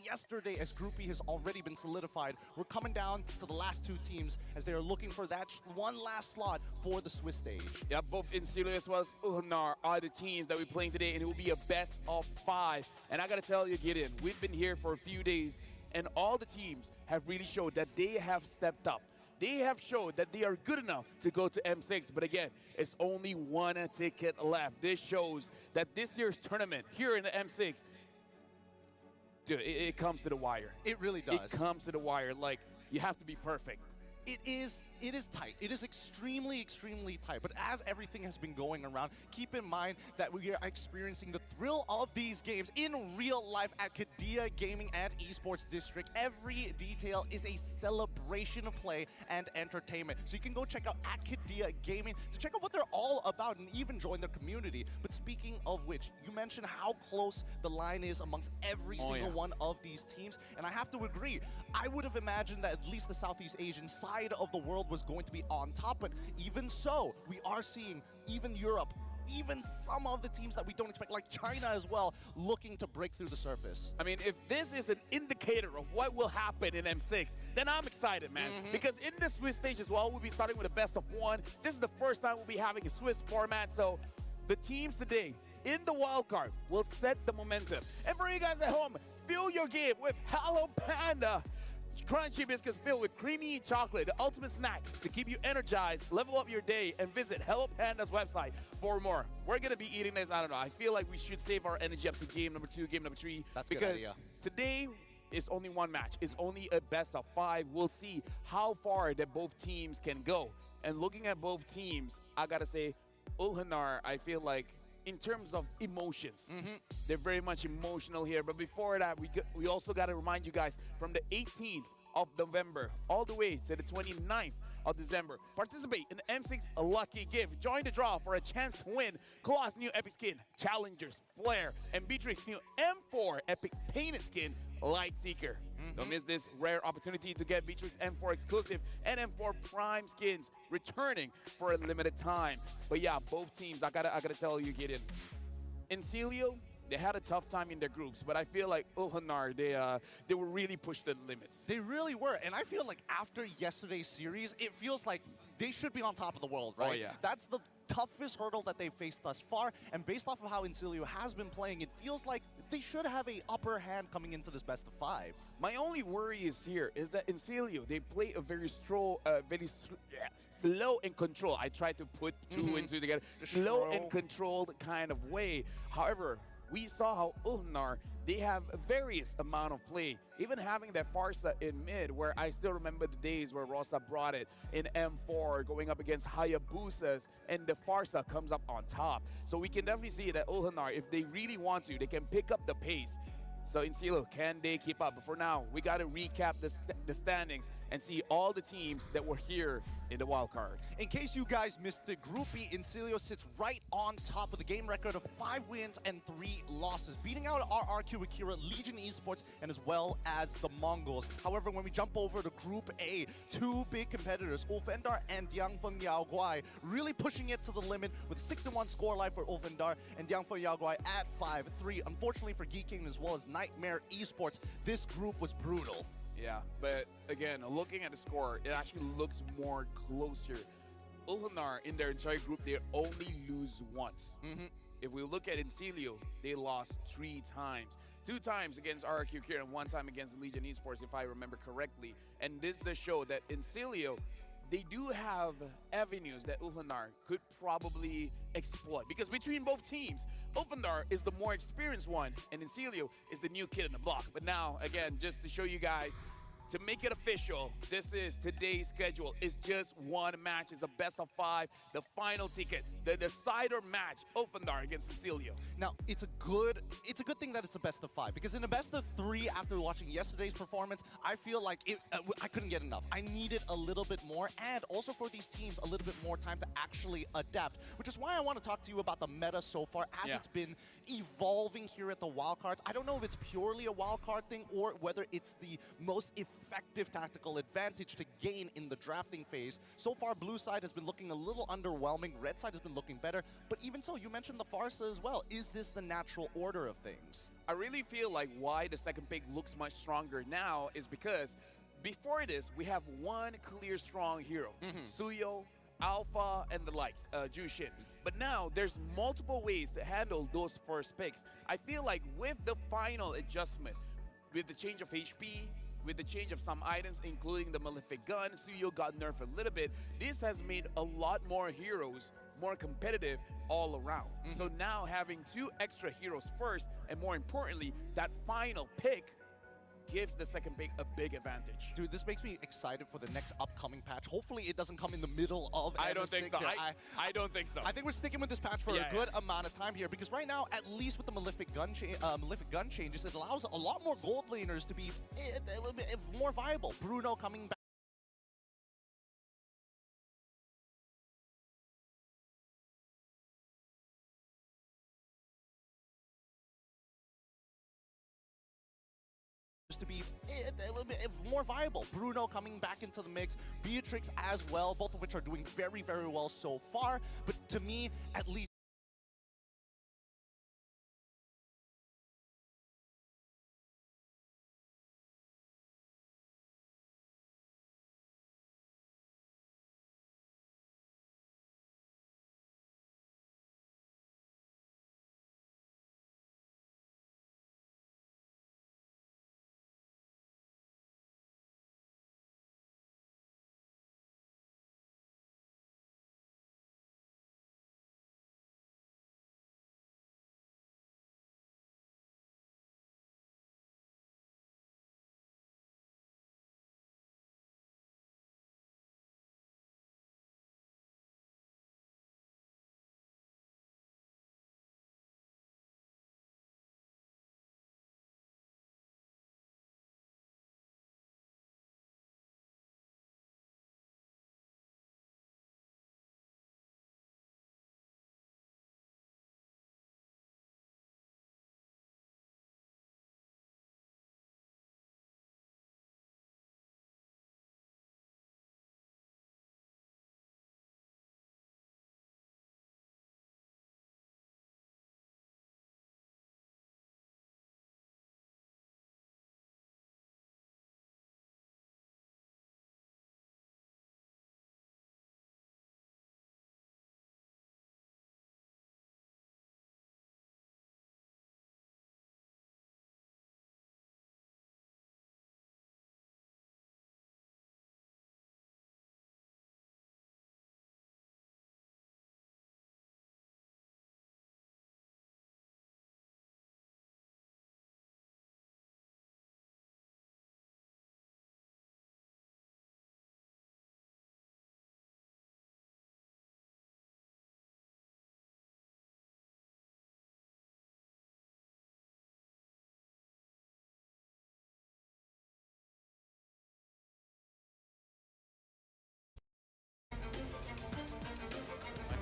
yesterday as Group E has already been solidified. We're coming down to the last two teams as they are looking for that one last slot for the Swiss stage. Yeah, both Insilu as well as Uhanar are the teams that we're playing today, and it will be a best of 5. And I got to tell you, Gideon, we've been here for a few days, and all the teams have really showed that they have stepped up. They have showed that they are good enough to go to M6, but again, it's only one ticket left. This shows that this year's tournament here in the M6, dude, it comes to the wire. It really does. It comes to the wire. Like, you have to be perfect. It is tight. It is extremely, extremely tight. But as everything has been going around, keep in mind that we are experiencing the thrill of these games in real life at Kadia Gaming and Esports District. Every detail is a celebration of play and entertainment. So you can go check out at Kadia Gaming to check out what they're all about and even join their community. But speaking of which, you mentioned how close the line is amongst every single one of these teams. And I have to agree, I would have imagined that at least the Southeast Asian side of the world was going to be on top, but even so, we are seeing even Europe, even some of the teams that we don't expect, like China as well, looking to break through the surface. I mean, if this is an indicator of what will happen in M6, then I'm excited, man. Because in the Swiss stage as well, we'll be starting with a best of 1. This is the first time we'll be having a Swiss format, so the teams today in the wild card will set the momentum. And for you guys at home, fill your game with Hello Panda. Crunchy biscuits filled with creamy chocolate, the ultimate snack to keep you energized, level up your day, and visit Hello Panda's website for more. We're going to be eating this, I don't know, I feel like we should save our energy up to game number 2, game number 3. That's a good idea. Today is only one match. It's only a best of 5. We'll see how far that both teams can go. And looking at both teams, I got to say, Ulhanar, I feel like, in terms of emotions, they're very much emotional here. But before that, we also got to remind you guys, from the 18th of November all the way to the 29th of December, participate in the M6 Lucky Gift. Join the draw for a chance to win Claw's new Epic Skin, Challengers, Flare, and Beatrix's new M4 Epic Painted Skin, Light Seeker. Don't miss this rare opportunity to get Beatrix M4 exclusive and M4 Prime skins returning for a limited time. But yeah, both teams, I gotta tell you, Gideon, Insilio, they had a tough time in their groups, but I feel like Ulhanar, they were really pushed to the limits. They really were, and I feel like after yesterday's series, it feels like they should be on top of the world, right? Oh, yeah. That's the toughest hurdle that they've faced thus far, and based off of how Insilio has been playing, it feels like they should have a upper hand coming into this best of 5. My only worry is that Insilio, they play a very slow and controlled. I tried to put two and two together. Slow and controlled kind of way. However, we saw how Ulhanar, they have a various amount of play. Even having that Farsa in mid, where I still remember the days where Rosa brought it in M4, going up against Hayabusas, and the Farsa comes up on top. So we can definitely see that Ulhanar, if they really want to, they can pick up the pace. So Insilio, can they keep up? But for now, we got to recap the standings and see all the teams that were here in the wild card. In case you guys missed it, Group B, Insilio sits right on top with a game record of 5 wins and 3 losses, beating out RRQ Akira, Legion Esports, and as well as the Mongols. However, when we jump over to Group A, 2 big competitors, Ulfendar and Diangfeng Yaoguai, really pushing it to the limit with 6-1 score line for Ulfendar and Diangfeng Yaoguai at 5-3. Unfortunately for Geeking as well as Nightmare Esports, this group was brutal. Yeah, but again, looking at the score, it actually looks more closer. Ulhanar, in their entire group, they only lose once. If we look at Insilio, they lost 3 times. 2 times against RRQ Kira and 1 time against Legion Esports, if I remember correctly. And this does show that Insilio, they do have avenues that Ulhanar could probably exploit. Because between both teams, Ulhanar is the more experienced one, and Insilio is the new kid in the block. But now, again, just to show you guys, to make it official, this is today's schedule. It's just one match. It's a best of 5, the final ticket, the decider match, Ulfandar against Cecilio. Now, it's a good thing that it's a best of 5, because in a best of 3, after watching yesterday's performance, I feel like I couldn't get enough. I needed a little bit more, and also for these teams, a little bit more time to actually adapt, which is why I want to talk to you about the meta so far, as it's been evolving here at the wildcards. I don't know if it's purely a wildcard thing, or whether it's the most effective tactical advantage to gain in the drafting phase. So far, blue side has been looking a little underwhelming, red side has been looking better, but even so, you mentioned the Farsa as well. Is this the natural order of things? I really feel like why the second pick looks much stronger now is because before this, we have one clear strong hero, Suyo, Alpha, and the likes, Jushin. But now there's multiple ways to handle those first picks. I feel like with the final adjustment, with the change of HP, with the change of some items, including the Malefic Gun, Suyo got nerfed a little bit. This has made a lot more heroes more competitive all around. So now having 2 extra heroes first, and more importantly, that final pick gives the second pick a big advantage. Dude, this makes me excited for the next upcoming patch. Hopefully it doesn't come in the middle of I don't think so. I don't think so. I think we're sticking with this patch for a good amount of time here, because right now, at least with the Malefic Gun changes, it allows a lot more gold laners to be more viable. Bruno coming back. To be more viable. Bruno coming back into the mix, Beatrix as well, both of which are doing very, very well so far. But to me, at least,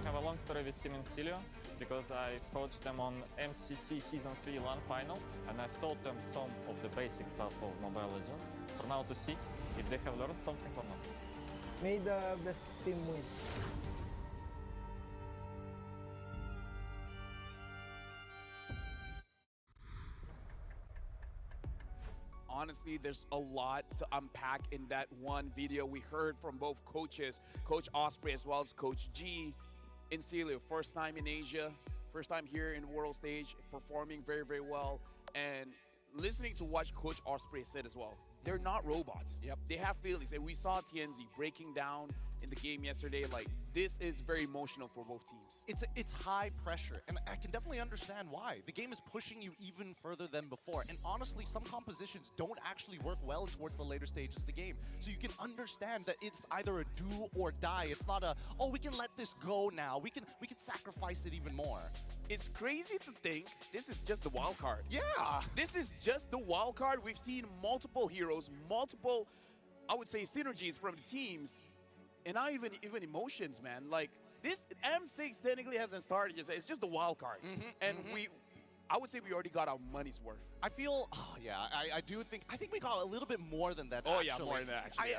I have a long story with Team Incilio, because I coached them on MCC Season 3 LAN final, and I've taught them some of the basic stuff of Mobile Legends. For now to see if they have learned something or not. May the best team win. Honestly, there's a lot to unpack in that one video. We heard from both coaches, Coach Osprey as well as Coach G. Incilio, first time in Asia, first time here in the world stage, performing very, very well. And listening to what Coach Osprey said as well, they're not robots. They have feelings. And we saw TNZ breaking down in the game yesterday, like this is very emotional for both teams. It's high pressure, and I can definitely understand why. The game is pushing you even further than before, and honestly, some compositions don't actually work well towards the later stages of the game. So you can understand that it's either a do or die. It's not a, oh, we can let this go now. We can sacrifice it even more. It's crazy to think this is just the wild card. Yeah. This is just the wild card. We've seen multiple heroes, multiple, I would say, synergies from the teams, and not even emotions, man. Like, this M6 technically hasn't started yet. It's just the wild card. And I would say we already got our money's worth. I feel, I think we got a little bit more than that. Oh, actually. yeah, more than that, actually.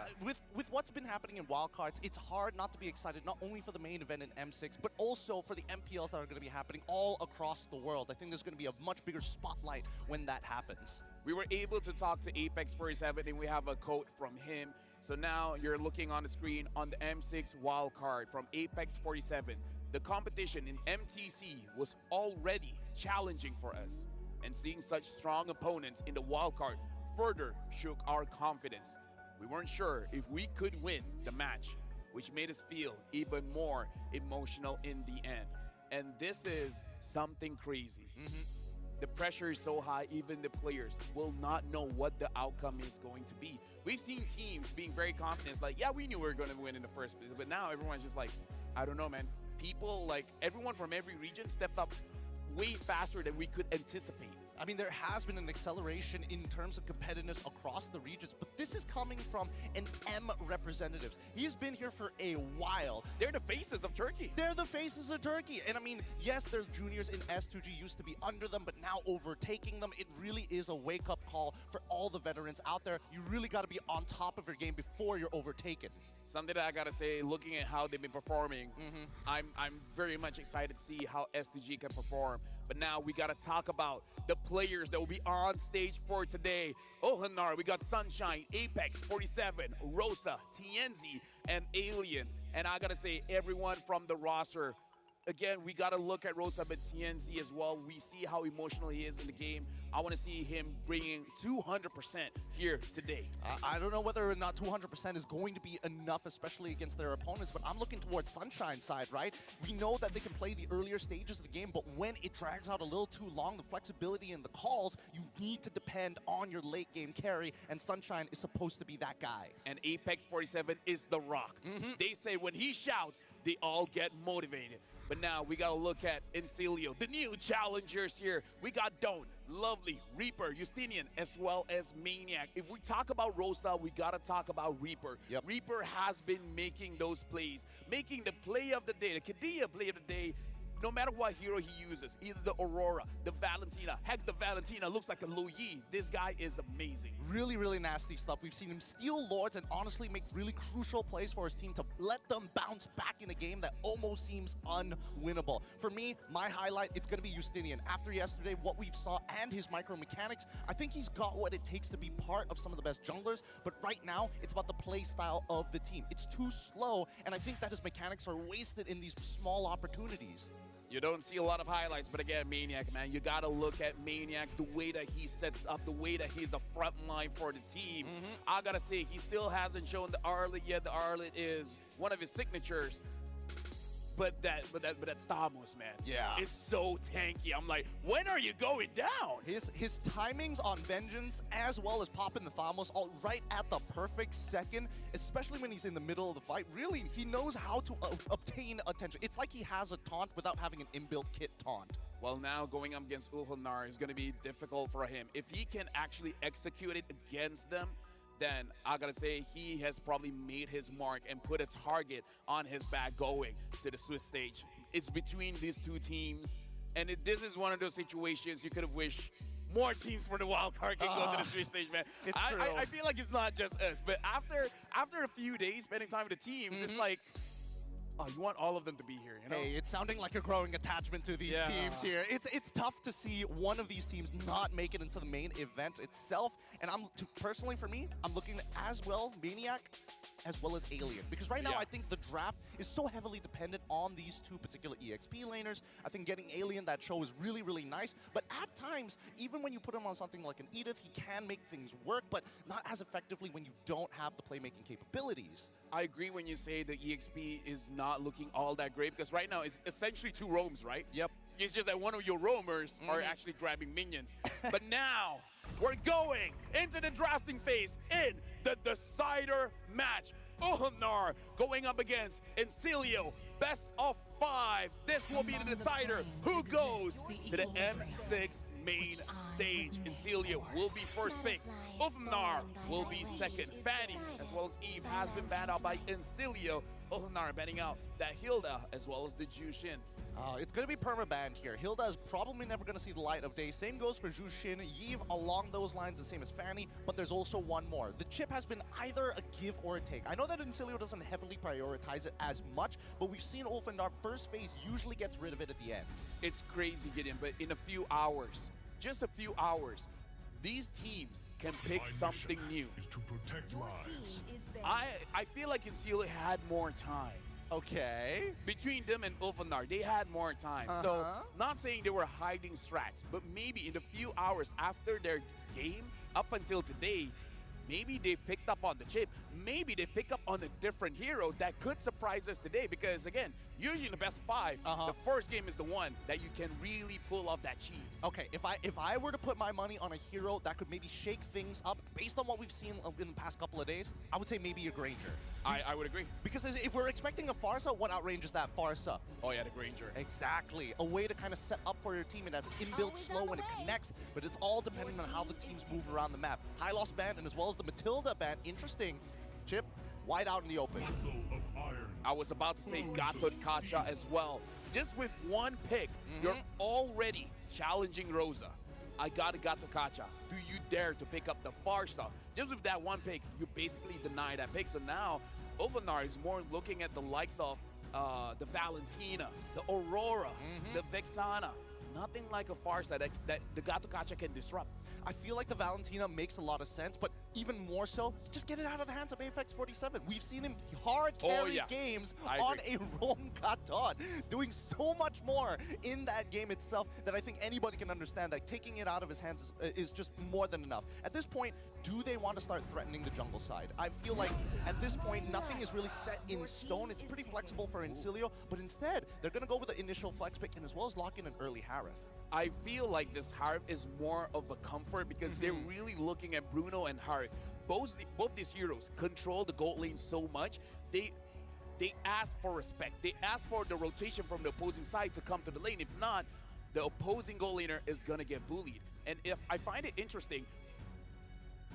With what's been happening in wildcards, it's hard not to be excited, not only for the main event in M6, but also for the MPLs that are going to be happening all across the world. I think there's going to be a much bigger spotlight when that happens. We were able to talk to Apex 47, and we have a quote from him. So now you're looking on the screen on the M6 wildcard from Apex 47. The competition in MTC was already challenging for us, and seeing such strong opponents in the wildcard further shook our confidence. We weren't sure if we could win the match, which made us feel even more emotional in the end. And this is something crazy. The pressure is so high, even the players will not know what the outcome is going to be. We've seen teams being very confident, like, yeah, we knew we were going to win in the first place, but now everyone's just like, I don't know, man. People, like, everyone from every region stepped up way faster than we could anticipate. I mean, there has been an acceleration in terms of competitiveness across the regions, but this is coming from an M representatives. He's been here for a while. They're the faces of Turkey. They're the faces of Turkey. And I mean, yes, their juniors in S2G used to be under them, but now overtaking them, it really is a wake-up call for all the veterans out there. You really got to be on top of your game before you're overtaken. Something that I gotta say, looking at how they've been performing, I'm very much excited to see how S2G can perform. But now we gotta talk about the players that will be on stage for today. Ohanar, we got Sunshine, Apex 47, Rosa, TNZ, and Alien. And I gotta say, everyone from the roster. Again, we got to look at Rosa but TNZ as well. We see how emotional he is in the game. I want to see him bringing 200% here today. I don't know whether or not 200% is going to be enough, especially against their opponents, but I'm looking towards Sunshine's side, right? We know that they can play the earlier stages of the game, but when it drags out a little too long, the flexibility and the calls, you need to depend on your late game carry, and Sunshine is supposed to be that guy. And Apex 47 is the rock. They say when he shouts, they all get motivated. But now we got to look at Encilio, the new challengers here. We got Don't, Lovely, Reaper, Justinian, as well as Maniac. If we talk about Rosa, we got to talk about Reaper. Reaper has been making those plays, making the play of the day, the Kadea play of the day, no matter what hero he uses, either the Aurora, the Valentina. Heck, the Valentina looks like a Lu Yi. This guy is amazing. Really, really nasty stuff. We've seen him steal Lords and honestly make really crucial plays for his team to let them bounce back in a game that almost seems unwinnable. For me, my highlight, it's going to be Justinian. After yesterday, what we've saw and his micro mechanics, I think he's got what it takes to be part of some of the best junglers, but right now, it's about the play style of the team. It's too slow, and I think that his mechanics are wasted in these small opportunities. You don't see a lot of highlights, but again, Maniac, man, you got to look at Maniac, the way that he sets up, the way that he's a front line for the team. I got to say, he still hasn't shown the Arlet yet. The Arlet is one of his signatures. But that Thamos, man. Yeah. It's so tanky. I'm like, when are you going down? His timings on Vengeance, as well as popping the Thamos, all right at the perfect second, especially when he's in the middle of the fight. Really, he knows how to obtain attention. It's like he has a taunt without having an inbuilt kit taunt. Well, now going up against Ulhanar is going to be difficult for him. If he can actually execute it against them, then I gotta say he has probably made his mark and put a target on his back going to the Swiss stage. It's between these two teams, and this is one of those situations you could have wished more teams for the wild card can go to the Swiss stage, man. I feel like it's not just us, but after a few days spending time with the teams, it's like, oh, you want all of them to be here, you know? Hey, it's sounding like a growing attachment to these teams here. It's tough to see one of these teams not make it into the main event itself. And personally, for me, I'm looking as well, Maniac. as well as Alien. Because right now, Yeah. I think the draft is so heavily dependent on these two particular EXP laners. I think getting Alien that show is really, really nice. But at times, even when you put him on something like an Edith, he can make things work, but not as effectively when you don't have the playmaking capabilities. I agree when you say the EXP is not looking all that great, because right now it's essentially two roams, right? Yep. It's just that one of your roamers are actually grabbing minions. But now, we're going into the drafting phase in the decider match. Ulnar going up against Encilio. Best of 5. This will be the decider. Who goes to the M6 main stage? Encilio will be first pick. Ulnar will be second. Fanny, as well as Eve, has been banned out by Encilio. Ulnar banning out that Hilda, as well as the Jushin. It's going to be perma-banned here. Hilda is probably never going to see the light of day. Same goes for Jushin, Yves along those lines, the same as Fanny, but there's also one more. The chip has been either a give or a take. I know that Encilio doesn't heavily prioritize it as much, but we've seen Ulfandar first phase usually gets rid of it at the end. It's crazy, Gideon, but in a few hours, just a few hours, these teams can pick something new. Is to protect lives. I feel like Encilio had more time. Okay. Between them and Ulfandar, they had more time. So, not saying they were hiding strats, but maybe in a few hours after their game, up until today, maybe they picked up on the chip. Maybe they pick up on a different hero that could surprise us today. Because again, usually in the best of 5, the first game is the one that you can really pull off that cheese. Okay, if I were to put my money on a hero that could maybe shake things up based on what we've seen in the past couple of days, I would say maybe a Granger. I would agree. Because if we're expecting a Farsa, what outranges that Farsa? Oh yeah, the Granger. Exactly. A way to kind of set up for your team. It has an inbuilt slow when it connects, but it's all depending on how the teams move around the map. High Loss band and as well as the Matilda band. Interesting. Chip, wide out in the open. Muscle of iron. I was about to say Gatot Kacha as well. Just with one pick, you're already challenging Rosa. I got a Gato Kacha. Do you dare to pick up the Farsa? Just with that one pick, you basically deny that pick. So now, Ulfandar is more looking at the likes of the Valentina, the Aurora, the Vexana. Nothing like a Farsa that the Gato Kacha can disrupt. I feel like the Valentina makes a lot of sense, but even more so, just get it out of the hands of Aphex 47. We've seen him hard carry games on a Rome Katon, doing so much more in that game itself that I think anybody can understand that taking it out of his hands is just more than enough. At this point, do they want to start threatening the jungle side? I feel like at this point, nothing is really set in stone. It's pretty flexible for Encilio, but instead, they're going to go with the initial flex pick and as well as lock in an early Harith. I feel like this Harith is more of a comfort because they're really looking at Bruno and Harith. Both these heroes control the gold lane so much, they ask for respect. They ask for the rotation from the opposing side to come to the lane. If not, the opposing gold laner is going to get bullied. And if I find it interesting,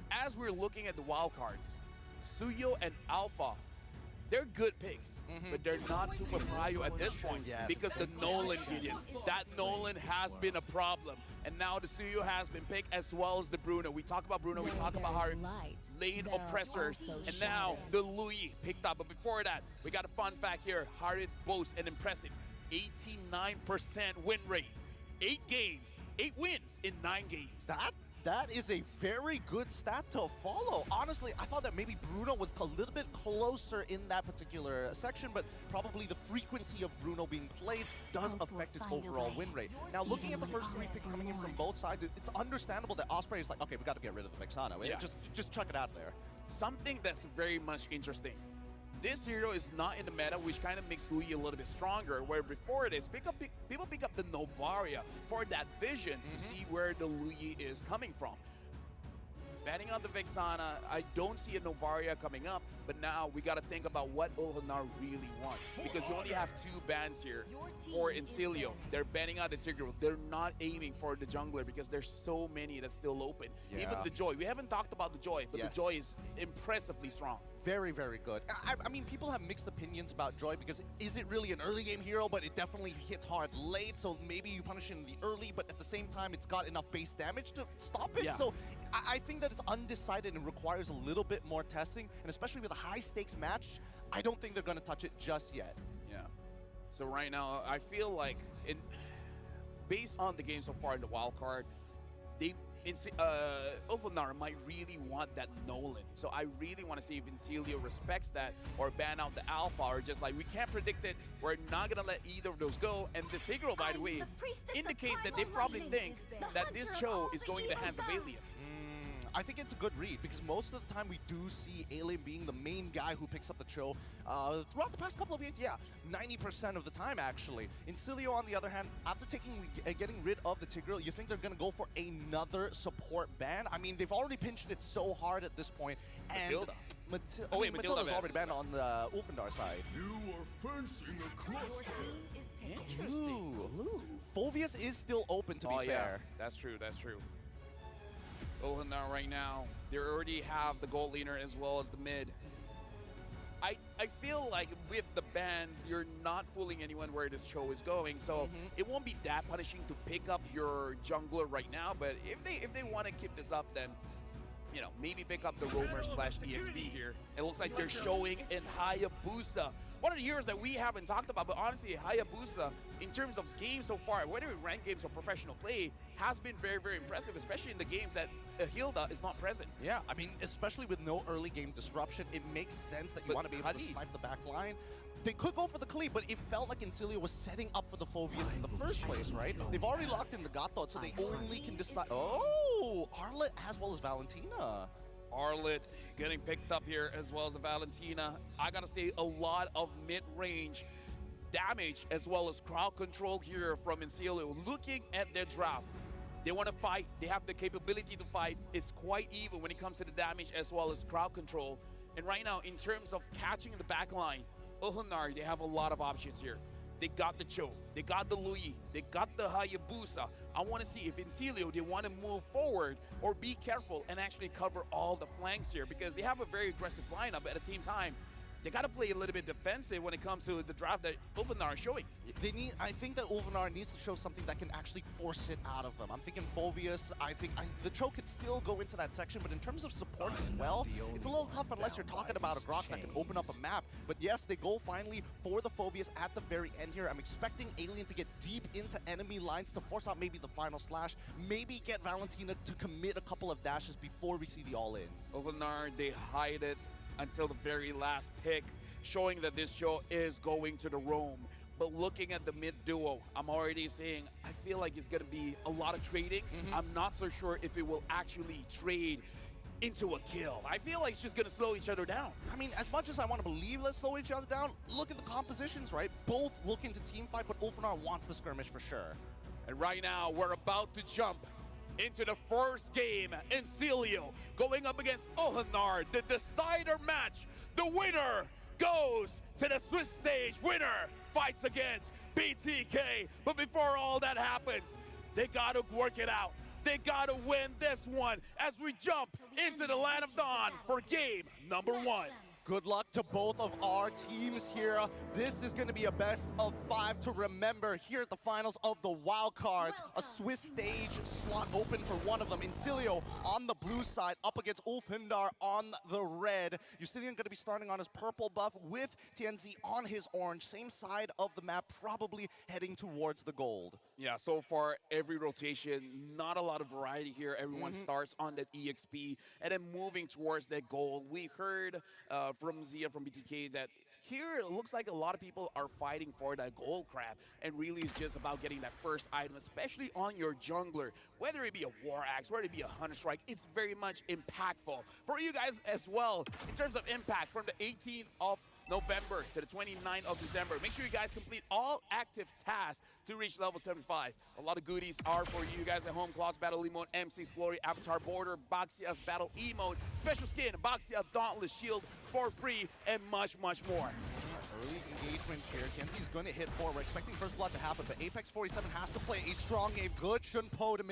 as we're looking at the wild cards, Suyo and Alpha, they're good picks, but they're not super prio at this point because the Nolan, Gideon, that Nolan has been a problem. And now the Suyo has been picked as well as the Bruno. We talk about Bruno, we talk about Harith, lane oppressors, and now the Louis picked up. But before that, we got a fun fact here. Harith boasts an impressive 89% win rate. 8 games, 8 wins in 9 games. That is a very good stat to follow. Honestly, I thought that maybe Bruno was a little bit closer in that particular section, but probably the frequency of Bruno being played does affect its overall win rate. Now, looking at the first 3 picks coming in from both sides, it's understandable that Osprey is like, okay, we got to get rid of the Vexana. Just chuck it out there. Something that's very much interesting. This hero is not in the meta, which kind of makes Louis a little bit stronger, where before it is, people pick up the Novaria for that vision to see where the Louis is coming from. Banning out the Vexana, I don't see a Novaria coming up, but now we got to think about what Ulfandar really wants. Because you only have 2 bans here for Encilio. They're banning out the Tigreal. They're not aiming for the jungler because there's so many that's still open. Even the Joy. We haven't talked about the Joy, but the Joy is impressively strong. Very, very good. I mean, people have mixed opinions about Joy because is it really an early game hero, but it definitely hits hard late, so maybe you punish it in the early, but at the same time, it's got enough base damage to stop it. So I think that it's undecided and requires a little bit more testing, and especially with a high-stakes match, I don't think they're going to touch it just yet. Yeah. So right now, I feel like, based on the game so far in the wild card, Ulfanar might really want that Nolan. So I really want to see if Incilio respects that or ban out the Alpha, or just like, we can't predict it. We're not going to let either of those go. And the Sigil, by the way, indicates that they probably think that this Cho is going to the hands of Alien. I think it's a good read, because most of the time we do see Alien being the main guy who picks up the Cho. Throughout the past couple of years, yeah, 90% of the time, actually. Incilio, on the other hand, after getting rid of the Tigreal, you think they're going to go for another support ban? I mean, they've already pinched it so hard at this point. And Matilda. Matilda's already banned on the Ulfandar side. You are fencing a cluster. Interesting. Ooh. Phoveus is still open, to be fair. Yeah, that's true, that's true. Ulfanar right now, they already have the gold leaner as well as the mid. I feel like with the bans, you're not fooling anyone where this show is going, so it won't be that punishing to pick up your jungler right now. But if they want to keep this up, then you know, maybe pick up the roamer / EXP here. It looks like they're showing in Hayabusa. One of the heroes that we haven't talked about, but honestly, Hayabusa, in terms of games so far, whether it ranked games or professional play, has been very, very impressive, especially in the games that Hilda is not present. Yeah, I mean, especially with no early game disruption, it makes sense that you want to be able to snipe the back line. They could go for the Khalid, but it felt like Incilio was setting up for the Phoveus in the first place, right? They've already locked in the Gatot, so they only can decide. Oh, Arlet as well as Valentina. Arlet getting picked up here as well as the Valentina. I gotta say, a lot of mid-range damage as well as crowd control here from Incilio. Looking at their draft, they want to fight. They have the capability to fight. It's quite even when it comes to the damage as well as crowd control. And right now, in terms of catching the back line, Ulfanar, they have a lot of options here. They got the Cho, they got the Lui, they got the Hayabusa. I want to see if Incilio, they want to move forward or be careful and actually cover all the flanks here, because they have a very aggressive lineup, but at the same time, they got to play a little bit defensive when it comes to the draft that Ulfanar is showing. I think that Ulfanar needs to show something that can actually force it out of them. I'm thinking Phoveus. The Cho could still go into that section, but in terms of support as well, it's a little tough unless you're talking about a Grok that can open up a map. But yes, they go finally for the Phoveus at the very end here. I'm expecting Alien to get deep into enemy lines to force out maybe the final slash, maybe get Valentina to commit a couple of dashes before we see the all-in. Ulfanar, they hide it until the very last pick, showing that this show is going to the roam. But looking at the mid duo, I'm already saying I feel like it's going to be a lot of trading. I'm not so sure if it will actually trade into a kill. I feel like it's just going to slow each other down. I mean, as much as I want to believe let's slow each other down, look at the compositions, right? Both looking to team fight, but Ulfanar wants the skirmish for sure. And right now, we're about to jump into the first game. Incilio going up against Ulfanar, the decider match. The winner goes to the Swiss stage. Winner fights against BTK. But before all that happens, they gotta work it out. They gotta win this one as we jump into the Land of Dawn for game number 1. Good luck to both of our teams here. This is going to be a best of 5 to remember here at the finals of the wild cards. A Swiss stage slot open for one of them. Incilio on the blue side up against Ulfhundar on the red. Justinian going to be starting on his purple buff with TNZ on his orange. Same side of the map, probably heading towards the gold. Yeah, so far every rotation, not a lot of variety here. Everyone starts on that EXP and then moving towards that gold. We heard from Zia from BTK that here it looks like a lot of people are fighting for that gold crab, and really it's just about getting that first item, especially on your jungler. Whether it be a War Axe, whether it be a Hunter Strike, it's very much impactful for you guys as well in terms of impact from the 18th of November to the 29th of December. Make sure you guys complete all active tasks to reach level 75. A lot of goodies are for you guys at home. Claws Battle Emote, M6 Glory, Avatar Border, Baxia's Battle Emote, Special Skin, Baxia Dauntless Shield for free, and much, much more. Early engagement here. Kenzi's going to hit 4. We're expecting first blood to happen, but Apex 47 has to play a strong game. Good Shunpo to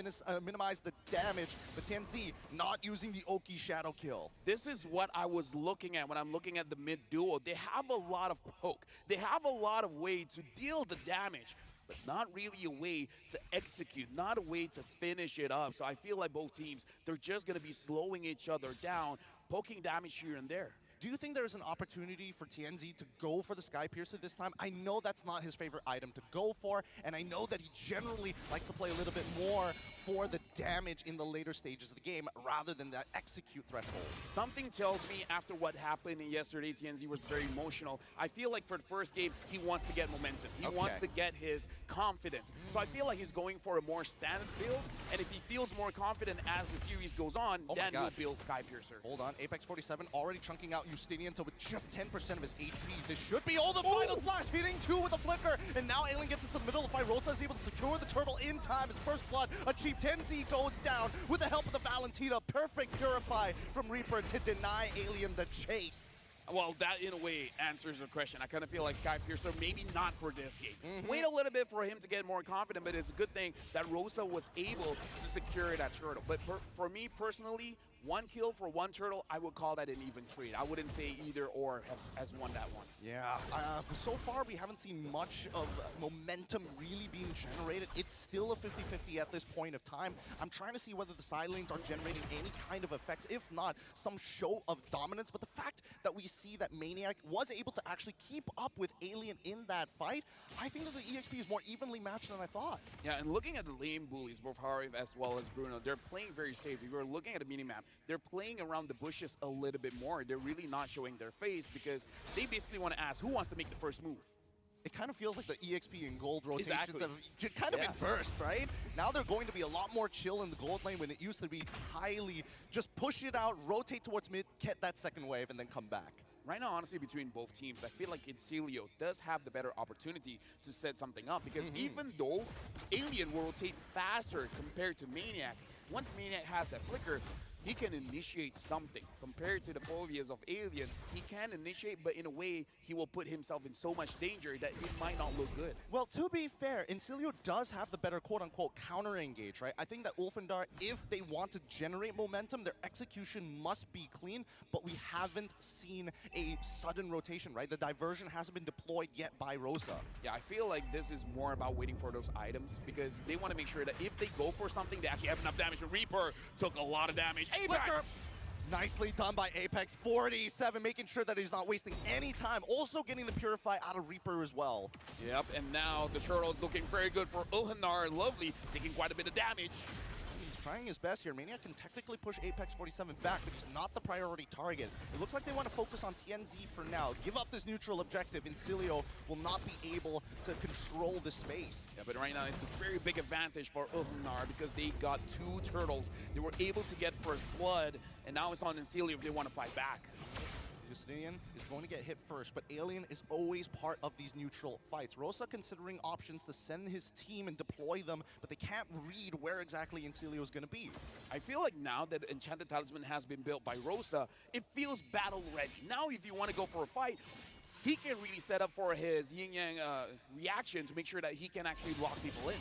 minimize the damage, but Tenzi not using the Oki Shadow Kill. This is what I was looking at when I'm looking at the mid duo. They have a lot of poke. They have a lot of way to deal the damage, but not really a way to execute, not a way to finish it up. So I feel like both teams, they're just going to be slowing each other down, poking damage here and there. Do you think there's an opportunity for TNZ to go for the Sky Piercer this time? I know that's not his favorite item to go for, and I know that he generally likes to play a little bit more for the damage in the later stages of the game rather than that execute threshold. Something tells me after what happened yesterday, TNZ was very emotional. I feel like for the first game, he wants to get momentum. He wants to get his confidence. So I feel like he's going for a more standard build, and if he feels more confident as the series goes on, then he'll build Skypiercer. Hold on, Apex 47 already chunking out Justinian, so with just 10% of his HP, this should be all the final slash, hitting 2 with a flicker, and now Alien gets into the middle of the fight. Rosa is able to secure the turtle in time. His first blood, a cheap 10Z goes down with the help of the Valentina. Perfect Purify from Reaper to deny Alien the chase. Well, that in a way answers your question. I kind of feel like Skypiercer maybe not for this game. Wait a little bit for him to get more confident, but it's a good thing that Rosa was able to secure that turtle. But for me personally, 1 kill for 1 turtle, I would call that an even trade. I wouldn't say either or has won that one. Yeah, so far we haven't seen much of momentum really being generated. It's still a 50-50 at this point of time. I'm trying to see whether the side lanes are generating any kind of effects. If not, some show of dominance. But the fact that we see that Maniac was able to actually keep up with Alien in that fight, I think that the EXP is more evenly matched than I thought. Yeah, and looking at the lane bullies, both Harif as well as Bruno, they're playing very safe. If you're looking at a minimap, they're playing around the bushes a little bit more. They're really not showing their face because they basically want to ask who wants to make the first move. It kind of feels like the EXP and gold rotations Exactly. have kind of been burst, right? Now they're going to be a lot more chill in the gold lane when it used to be highly just push it out, rotate towards mid, get that second wave, and then come back. Right now, honestly, between both teams, I feel like Incilio does have the better opportunity to set something up because even though Alien will rotate faster compared to Maniac, once Maniac has that flicker, he can initiate something. Compared to the phobias of Alien, he can initiate, but in a way, he will put himself in so much danger that it might not look good. Well, to be fair, Incilio does have the better quote-unquote counter-engage, right? I think that Ulfandar, if they want to generate momentum, their execution must be clean, but we haven't seen a sudden rotation, right? The diversion hasn't been deployed yet by Rosa. Yeah, I feel like this is more about waiting for those items because they want to make sure that if they go for something, they actually have enough damage. And Reaper took a lot of damage. Flicker. Nicely done by Apex 47, making sure that he's not wasting any time. Also getting the Purify out of Reaper as well. Yep, and now the turtle is looking very good for Ulhanar. Lovely, taking quite a bit of damage. He's trying his best here. Maniac can technically push Apex 47 back, but he's not the priority target. It looks like they want to focus on TNZ for now. Give up this neutral objective. Incilio will not be able to control the space. Yeah, but right now it's a very big advantage for Ulhanar because they got 2 turtles. They were able to get first blood, and now it's on Incilio if they want to fight back. Justinian is going to get hit first, but Alien is always part of these neutral fights. Rosa considering options to send his team and deploy them, but they can't read where exactly Incilio is going to be. I feel like now that the Enchanted Talisman has been built by Rosa, it feels battle ready. Now if you want to go for a fight, he can really set up for his yin-yang reaction to make sure that he can actually lock people in.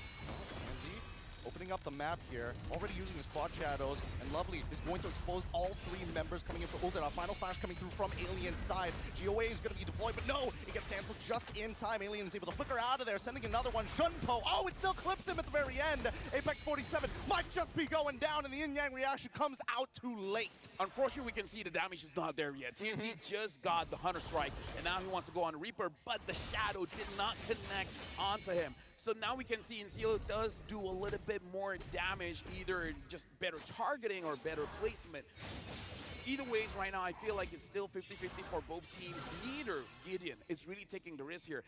Opening up the map here, already using his quad shadows, and Lovely is going to expose all 3 members coming in for Ultimate. Final Flash coming through from Alien's side. GOA is going to be deployed, but no! It gets canceled just in time. Alien is able to flicker out of there, sending another one. Shunpo, oh, it still clips him at the very end. Apex 47 might just be going down, and the yin-yang reaction comes out too late. Unfortunately, we can see the damage is not there yet. TNT just got the Hunter Strike, and now he wants to go on Reaper, but the Shadow did not connect onto him. So now we can see Incilio does do a little bit more damage, either just better targeting or better placement. Either ways, right now, I feel like it's still 50-50 for both teams. Neither Gideon is really taking the risk here.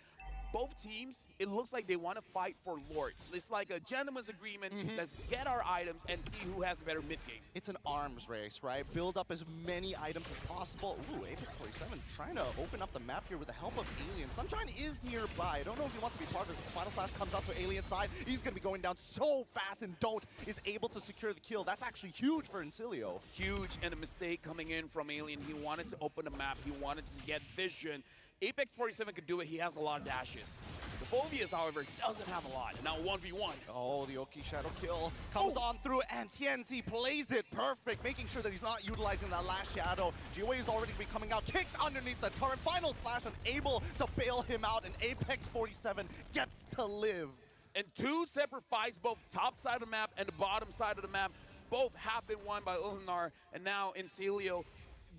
Both teams, it looks like they want to fight for Lord. It's like a gentleman's agreement. Let's get our items and see who has the better mid game. It's an arms race, right? Build up as many items as possible. Ooh, Apex 47 trying to open up the map here with the help of Alien. Sunshine is nearby. I don't know if he wants to be part of this. Final Slash comes out to Alien's side. He's going to be going down so fast, and Don't is able to secure the kill. That's actually huge for Incilio. Huge, and a mistake coming in from Alien. He wanted to open the map. He wanted to get vision. Apex 47 could do it. He has a lot of dashes. The Phobias, however, doesn't have a lot. Now 1v1. Oh, the Oki Shadow kill comes on through, and TNC plays it perfect, making sure that he's not utilizing that last Shadow. GOA is already be coming out, kicked underneath the turret. Final Slash unable to bail him out, and Apex 47 gets to live. And 2 separate fights, both top side of the map and the bottom side of the map, both have been won by Ulhanar, and now Incilio.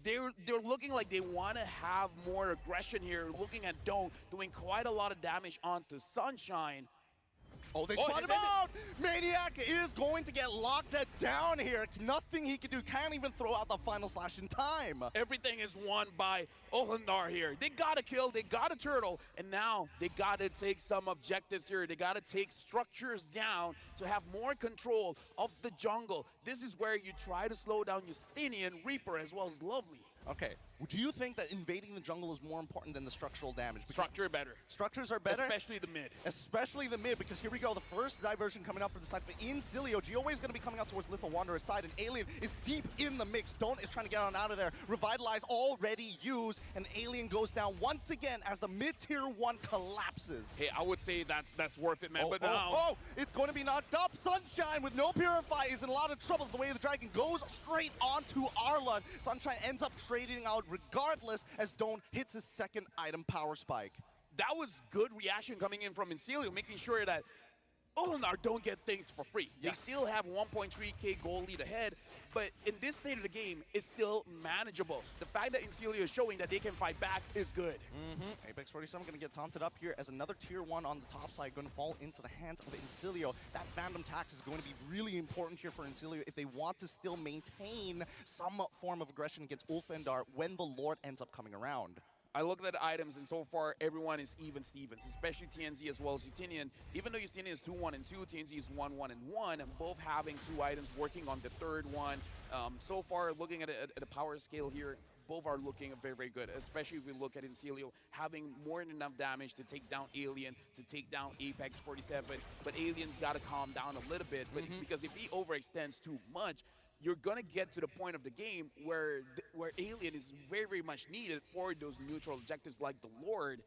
They're looking like they want to have more aggression here, looking at Don't, doing quite a lot of damage onto Sunshine. Oh, they spot him out! Maniac is going to get locked down here. Nothing he can do. Can't even throw out the final slash in time. Everything is won by Olhandar here. They got a kill, they got a turtle, and now they got to take some objectives here. They got to take structures down to have more control of the jungle. This is where you try to slow down Justinian, Reaper, as well as Lovely. Okay, do you think that invading the jungle is more important than the structural damage? Because Structure better. structures are better? Especially the mid. Especially the mid, because here we go. The first diversion coming up for the side for Incilio. GOA is going to be coming out towards Little Wanderer's side, and Alien is deep in the mix. Don't is trying to get on out of there. Revitalize already used, and Alien goes down once again as the mid-tier 1 collapses. Hey, I would say that's worth it, man. Oh, but now, it's going to be knocked up. Sunshine with no Purify is in a lot of trouble. The way the dragon goes straight onto Arlon. Sunshine ends up trading out regardless as Don't hits his second item power spike. that was good reaction coming in from Incilio, making sure that Olhandar don't get things for free. Yes. They still have 1.3k goal lead ahead, but in this state of the game, it's still manageable. The fact that Incilio is showing that they can fight back is good. Apex 47 going to get taunted up here as another tier 1 on the top side going to fall into the hands of Incilio. That Phantom Tax is going to be really important here for Incilio if they want to still maintain some form of aggression against Ulfandar when the Lord ends up coming around. I looked at the items, and so far, everyone is even Stevens, especially TNZ as well as Justinian. Even though Justinian is 2-1 and 2, TNZ is 1-1 and 1, and both having 2 items, working on the third one. So far, looking at a power scale here, both are looking very, very good, especially if we look at Incilio having more than enough damage to take down Alien, to take down Apex 47, but Alien's got to calm down a little bit, because if he overextends too much, you're going to get to the point of the game where Alien is very, very much needed for those neutral objectives like the Lord.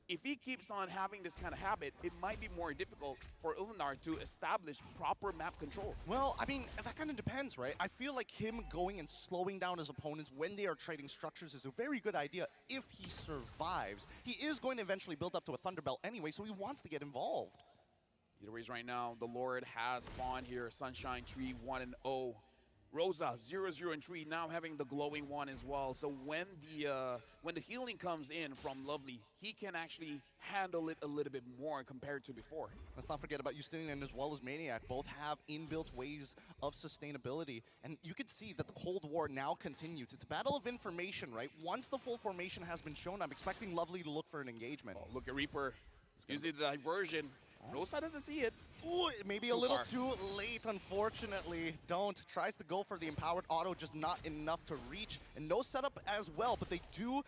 If he keeps on having this kind of habit, it might be more difficult for Ulhandar to establish proper map control. Well, I mean, that kind of depends, right? I feel like him going and slowing down his opponents when they are trading structures is a very good idea if he survives. He is going to eventually build up to a Thunderbelt anyway, so he wants to get involved. Either ways, right now, the Lord has spawned here. Sunshine Tree 1-0. Rosa 0-0 and 3, now having the glowing one as well. So when the healing comes in from Lovely, he can actually handle it a little bit more compared to before. Let's not forget about Justinian as well as Maniac. Both have inbuilt ways of sustainability. And you can see that the Cold War now continues. It's a battle of information, right? Once the full formation has been shown, I'm expecting Lovely to look for an engagement. Oh, look at Reaper. Using the diversion. Rosa doesn't see it. Ooh, maybe a little too late, unfortunately. Don't tries to go for the empowered auto, just not enough to reach. And no setup as well, but they do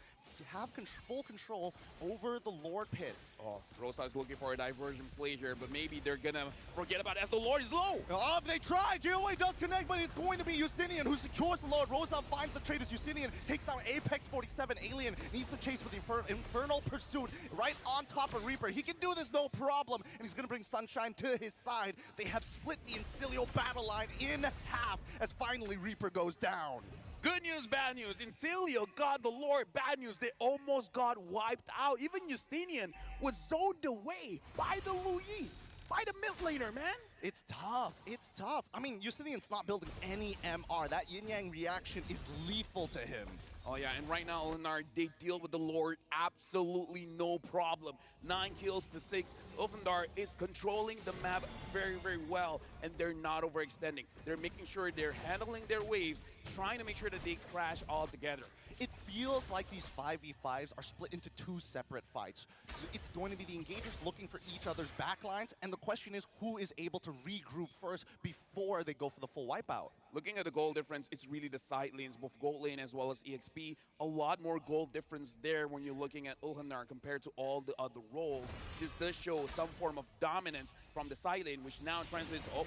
have full control over the Lord pit. Oh, Rosa is looking for a diversion play here, but maybe they're gonna forget about it as the Lord is low. Oh, they try. GOA does connect, but it's going to be Justinian who secures the Lord. Rosa finds the trade as Justinian takes down Apex 47. Alien needs to chase with the Infernal Pursuit right on top of Reaper. He can do this no problem, and he's going to bring Sunshine to his side. They have split the Incilio battle line in half as finally Reaper goes down. Good news, bad news. Incilio got the Lord. Bad news, they almost got wiped out. Even Justinian was zoned away by the Louis, by the mid laner, man. It's tough. It's tough. I mean, Justinian's not building any MR. That yin-yang reaction is lethal to him. Oh yeah, and right now, Ulhandar, they deal with the Lord absolutely no problem. 9 kills to 6. Ulhandar is controlling the map very, very well, and they're not overextending. They're making sure they're handling their waves, trying to make sure that they crash all together. It feels like these 5v5s are split into 2 separate fights. It's going to be the engagers looking for each other's backlines, and the question is who is able to regroup first before they go for the full wipeout. Looking at the goal difference, it's really the side lanes, both gold lane as well as EXP. A lot more goal difference there when you're looking at Ulhandar compared to all the other roles. This does show some form of dominance from the side lane, which now translates, oh,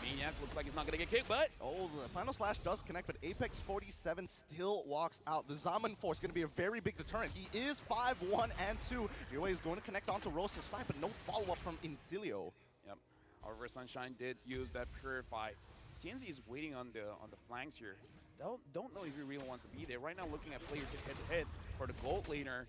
Maniac looks like he's not going to get kicked, but... Oh, the final slash does connect, but Apex 47 still walks out. The Zaman Force going to be a very big deterrent. He is 5-1 and 2. GOA is going to connect onto Rosa's side, but no follow-up from Incilio. Yep. However, Sunshine did use that Purify. TNZ is waiting on the flanks here. Don't know if he really wants to be there. Right now, looking at player head-to-head for the gold laner,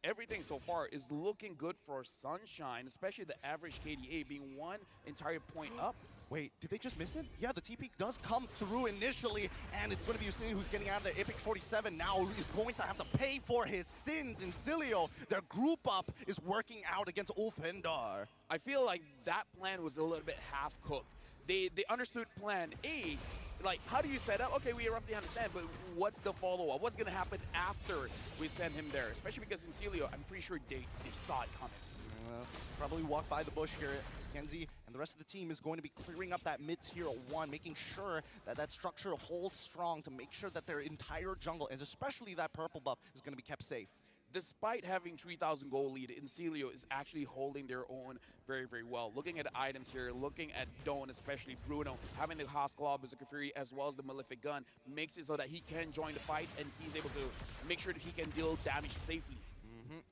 everything so far is looking good for Sunshine, especially the average KDA being 1 entire point up. Wait, did they just miss it? Yeah, the TP does come through initially, and it's going to be Yusini who's getting out of there. Apex 47 now is going to have to pay for his sins. In Cilio, their group up is working out against Ulfhedar. I feel like that plan was a little bit half-cooked. They understood plan A. Like, how do you set up? Okay, we roughly understand, but what's the follow-up? What's going to happen after we send him there? Especially because in Cilio, I'm pretty sure they saw it coming. Probably walk by the bush here. Kenzie and the rest of the team is going to be clearing up that mid-tier 1, making sure that that structure holds strong to make sure that their entire jungle, and especially that purple buff, is going to be kept safe. Despite having 3,000 gold lead, Incilio is actually holding their own very, very well. Looking at the items here, looking at Dawn, especially Bruno, having the Haas Claw, Berserker Fury, as well as the Malefic Gun, makes it so that he can join the fight and he's able to make sure that he can deal damage safely.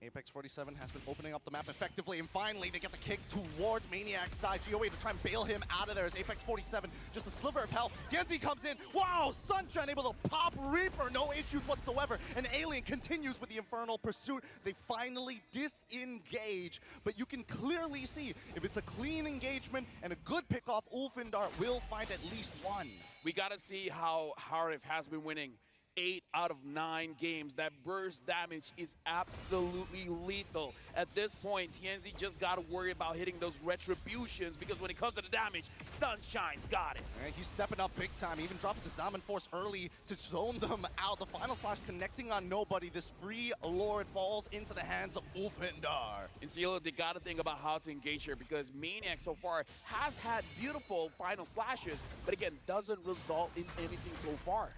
Apex 47 has been opening up the map effectively, and finally they get the kick towards Maniac's side. GOA to try and bail him out of there as Apex 47, just a sliver of health. DNZ comes in. Wow, Sunshine able to pop Reaper, no issues whatsoever. And Alien continues with the Infernal Pursuit. They finally disengage, but you can clearly see if it's a clean engagement and a good pickoff, Ulfhedar will find at least one. We gotta see how Harif has been winning 8 out of 9 games. That burst damage is absolutely lethal. At this point, TNZ just got to worry about hitting those retributions, because when it comes to the damage, Sunshine's got it. And he's stepping up big time, even dropping the Salmon Force early to zone them out. The final flash connecting on nobody. This free Lord falls into the hands of Ulfhedar. In Cielo, they got to think about how to engage here, because Maniac so far has had beautiful final slashes, but again, doesn't result in anything so far.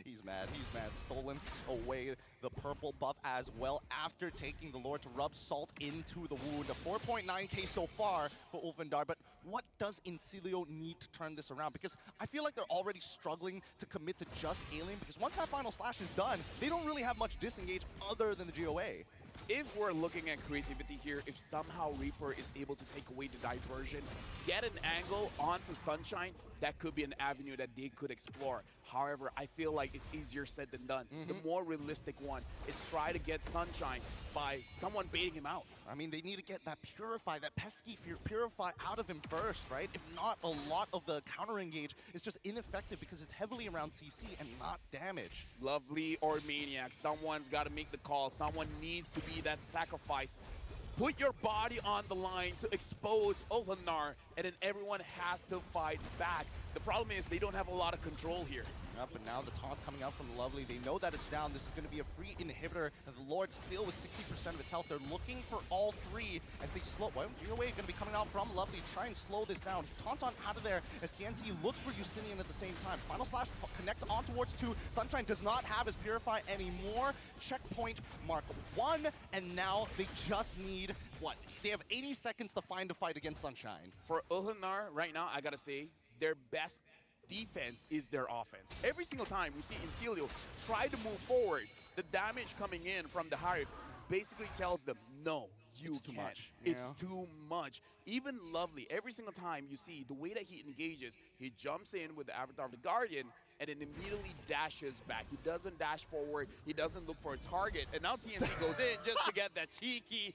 He's mad, stolen away the purple buff as well after taking the Lord to rub salt into the wound. A 4.9k so far for Ulfhedar, but what does Incilio need to turn this around? Because I feel like they're already struggling to commit to just Alien, because once that final slash is done, they don't really have much disengage other than the GOA. If we're looking at creativity here, if somehow Reaper is able to take away the diversion, get an angle onto Sunshine, that could be an avenue that they could explore. However, I feel like it's easier said than done. The more realistic one is try to get Sunshine by someone baiting him out. I mean, they need to get that Purify, that pesky Purify out of him first, right? If not, a lot of the counter engage is just ineffective because it's heavily around CC and not damage. Lovely or Maniac, someone's got to make the call. Someone needs to be that sacrifice. Put your body on the line to expose Ulfhedar, and then everyone has to fight back. The problem is they don't have a lot of control here. But now the taunt's coming out from Lovely. They know that it's down. This is going to be a free inhibitor. And the Lord still with 60% of its health. They're looking for all three as they slow. Well, GOA going to be coming out from Lovely. Try and slow this down. Taunt's on out of there as TNT looks for Justinian at the same time. Final Slash connects on towards 2. Sunshine does not have his Purify anymore. Checkpoint mark 1. And now they just need, what? They have 80 seconds to find a fight against Sunshine. For Ulfhedar, right now, I got to say, their best defense is their offense. Every single time we see Incilio try to move forward, the damage coming in from the Harif basically tells them, no, you It's too can't. much. It's too much. Even Lovely, every single time you see the way that he engages, he jumps in with the Avatar of the Guardian and then immediately dashes back. He doesn't dash forward. He doesn't look for a target. And now TNT goes in just to get that cheeky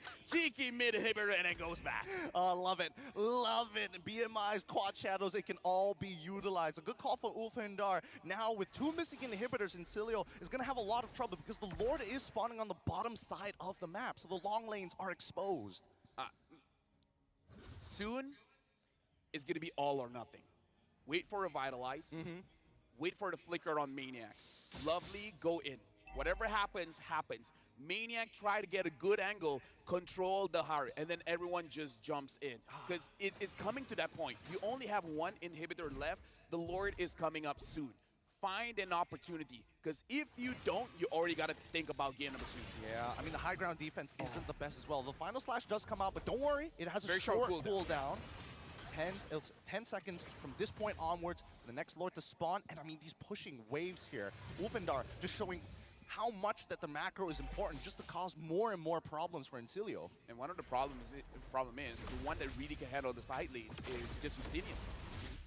mid-hitter, and it goes back. Oh, love it. Love it. BMI's quad shadows, it can all be utilized. A good call for Ulfhedar. Now, with 2 missing inhibitors, Incilio is going to have a lot of trouble because the Lord is spawning on the bottom side of the map, so the long lanes are exposed. Soon, it's going to be all or nothing. Wait for Revitalize. Wait for the flicker on Maniac. Lovely, go in. Whatever happens, happens. Maniac try to get a good angle, control the Harry, and then everyone just jumps in. Because it is coming to that point. You only have 1 inhibitor left. The Lord is coming up soon. Find an opportunity, because if you don't, you already got to think about game number 2. Yeah, I mean, the high ground defense isn't the best as well. The final slash does come out, but don't worry, it has a Very short short cooldown. 10 seconds from this point onwards, the next Lord to spawn, and I mean, these pushing waves here. Ulfhedar just showing how much that the macro is important just to cause more and more problems for Incilio. And one of the problems is the one that really can handle the side lanes is just Justinian.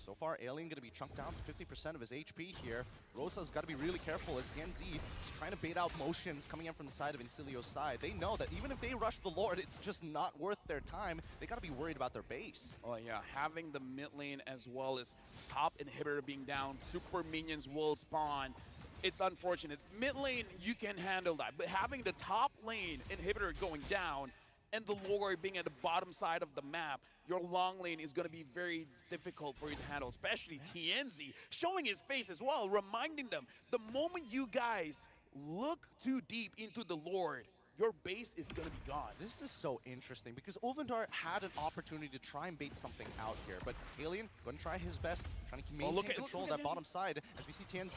So far, Alien going to be chunked down to 50% of his HP here. Rosa's got to be really careful as TNZ is trying to bait out motions coming in from the side of Incilio's side. They know that even if they rush the Lord, it's just not worth their time. They got to be worried about their base. Oh yeah, having the mid lane as well as top inhibitor being down, super minions will spawn. It's unfortunate. Mid lane, you can handle that, but having the top lane inhibitor going down and the Lord being at the bottom side of the map, your long lane is going to be very difficult for you to handle, especially TNZ showing his face as well, reminding them the moment you guys look too deep into the Lord, your base is going to be gone. This is so interesting because Ulvendar had an opportunity to try and bait something out here, but Alien going to try his best, trying to maintain control of that bottom side as we see TNZ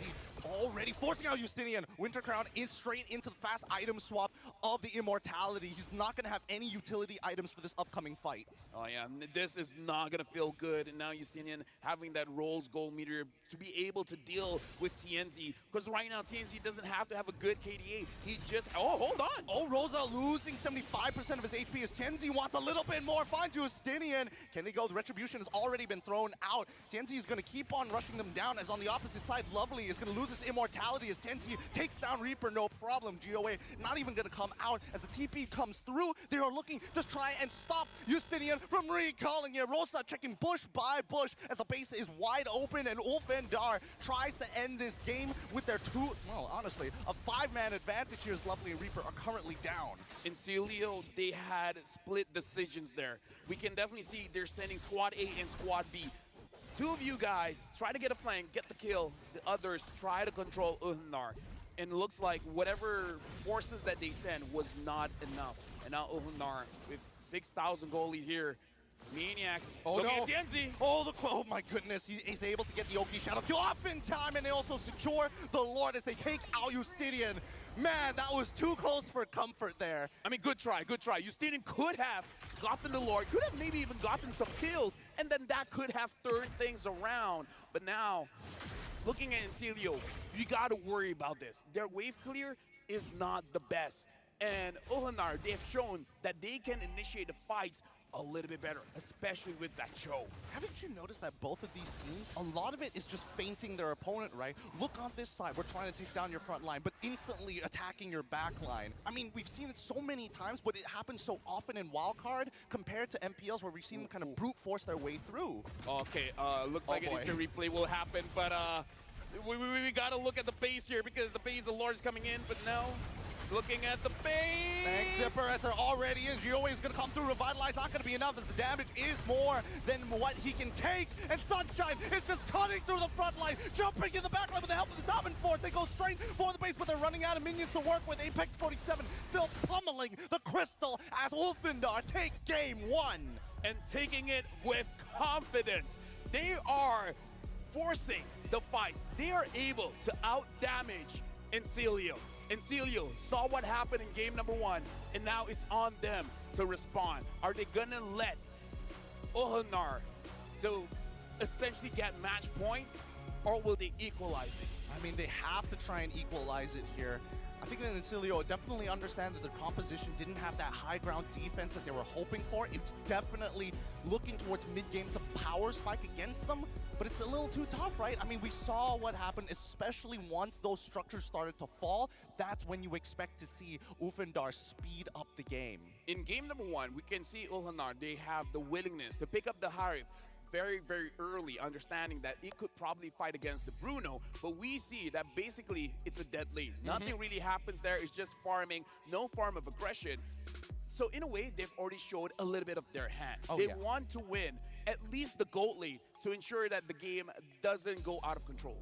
already forcing out Justinian. Winter Crown is straight into the fast item swap of the Immortality. He's not going to have any utility items for this upcoming fight. Oh yeah, this is not going to feel good. And now Justinian having that Rolls gold meter to be able to deal with TNZ, because right now TNZ doesn't have to have a good KDA. He just, oh, hold on. Oh, Rosa losing 75% of his HP as TNZ wants a little bit more. Finds Justinian. Can they go? The Retribution has already been thrown out. TNZ is going to keep on rushing them down as on the opposite side, Lovely is going to lose his Immortality as TNZ takes down Reaper, no problem. GOA not even going to come out as the TP comes through. They are looking to try and stop Justinian from recalling it. Rosa checking bush by bush as the base is wide open and Ulfendar tries to end this game with their honestly, a 5-man advantage here as Lovely and Reaper are currently down. In Celio, they had split decisions there. We can definitely see they're sending Squad A and Squad B. Two of you guys try to get a flank, get the kill. The others try to control Ulfendar. And it looks like whatever forces that they sent was not enough. And now Ulfendar with 6,000 gold lead here. Maniac. Oh no! At TNZ. Oh my goodness! He's able to get the Oki Shadow kill off in time, and they also secure the Lord as they take out Justinian. Man, that was too close for comfort there. I mean, good try, good try. Justinian could have gotten the Lord, could have maybe even gotten some kills, and then that could have turned things around. But now, looking at Incilio, you got to worry about this. Their wave clear is not the best. And Ulfendar, they have shown that they can initiate the fights a little bit better, especially with that choke. Haven't you noticed that both of these teams, a lot of it is just feinting their opponent, right? Look on this side, we're trying to take down your front line, but instantly attacking your back line. I mean, we've seen it so many times, but it happens so often in Wildcard compared to MPLs where we've seen them kind of brute force their way through. Okay, looks like an instant replay will happen, but we gotta look at the base here because the base, the Lord is coming in, but no. Looking at the base. Thanks, Zipper, as they're already in. GOA is going to come through. Revitalize not going to be enough as the damage is more than what he can take. And Sunshine is just cutting through the front line, jumping in the back line with the help of the Salmon Force. They go straight for the base, but they're running out of minions to work with. Apex 47 still pummeling the Crystal as Ulfendar take game 1. And taking it with confidence. They are forcing the fights. They are able to out-damage Incilio. Incilio saw what happened in game number 1, and now it's on them to respond. Are they gonna let Ulfendar to essentially get match point, or will they equalize it? I mean, they have to try and equalize it here. I think that Incilio definitely understand that their composition didn't have that high ground defense that they were hoping for. It's definitely looking towards mid-game to power spike against them, but it's a little too tough, right? I mean, we saw what happened, especially once those structures started to fall. That's when you expect to see Ulfendar speed up the game. In game number 1, we can see Ulfendar, they have the willingness to pick up the Harif very, very early, understanding that it could probably fight against the Bruno, but we see that basically it's a dead lane. Nothing really happens there. It's just farming, no form of aggression. So in a way, they've already showed a little bit of their hand. They want to win at least the gold lane to ensure that the game doesn't go out of control.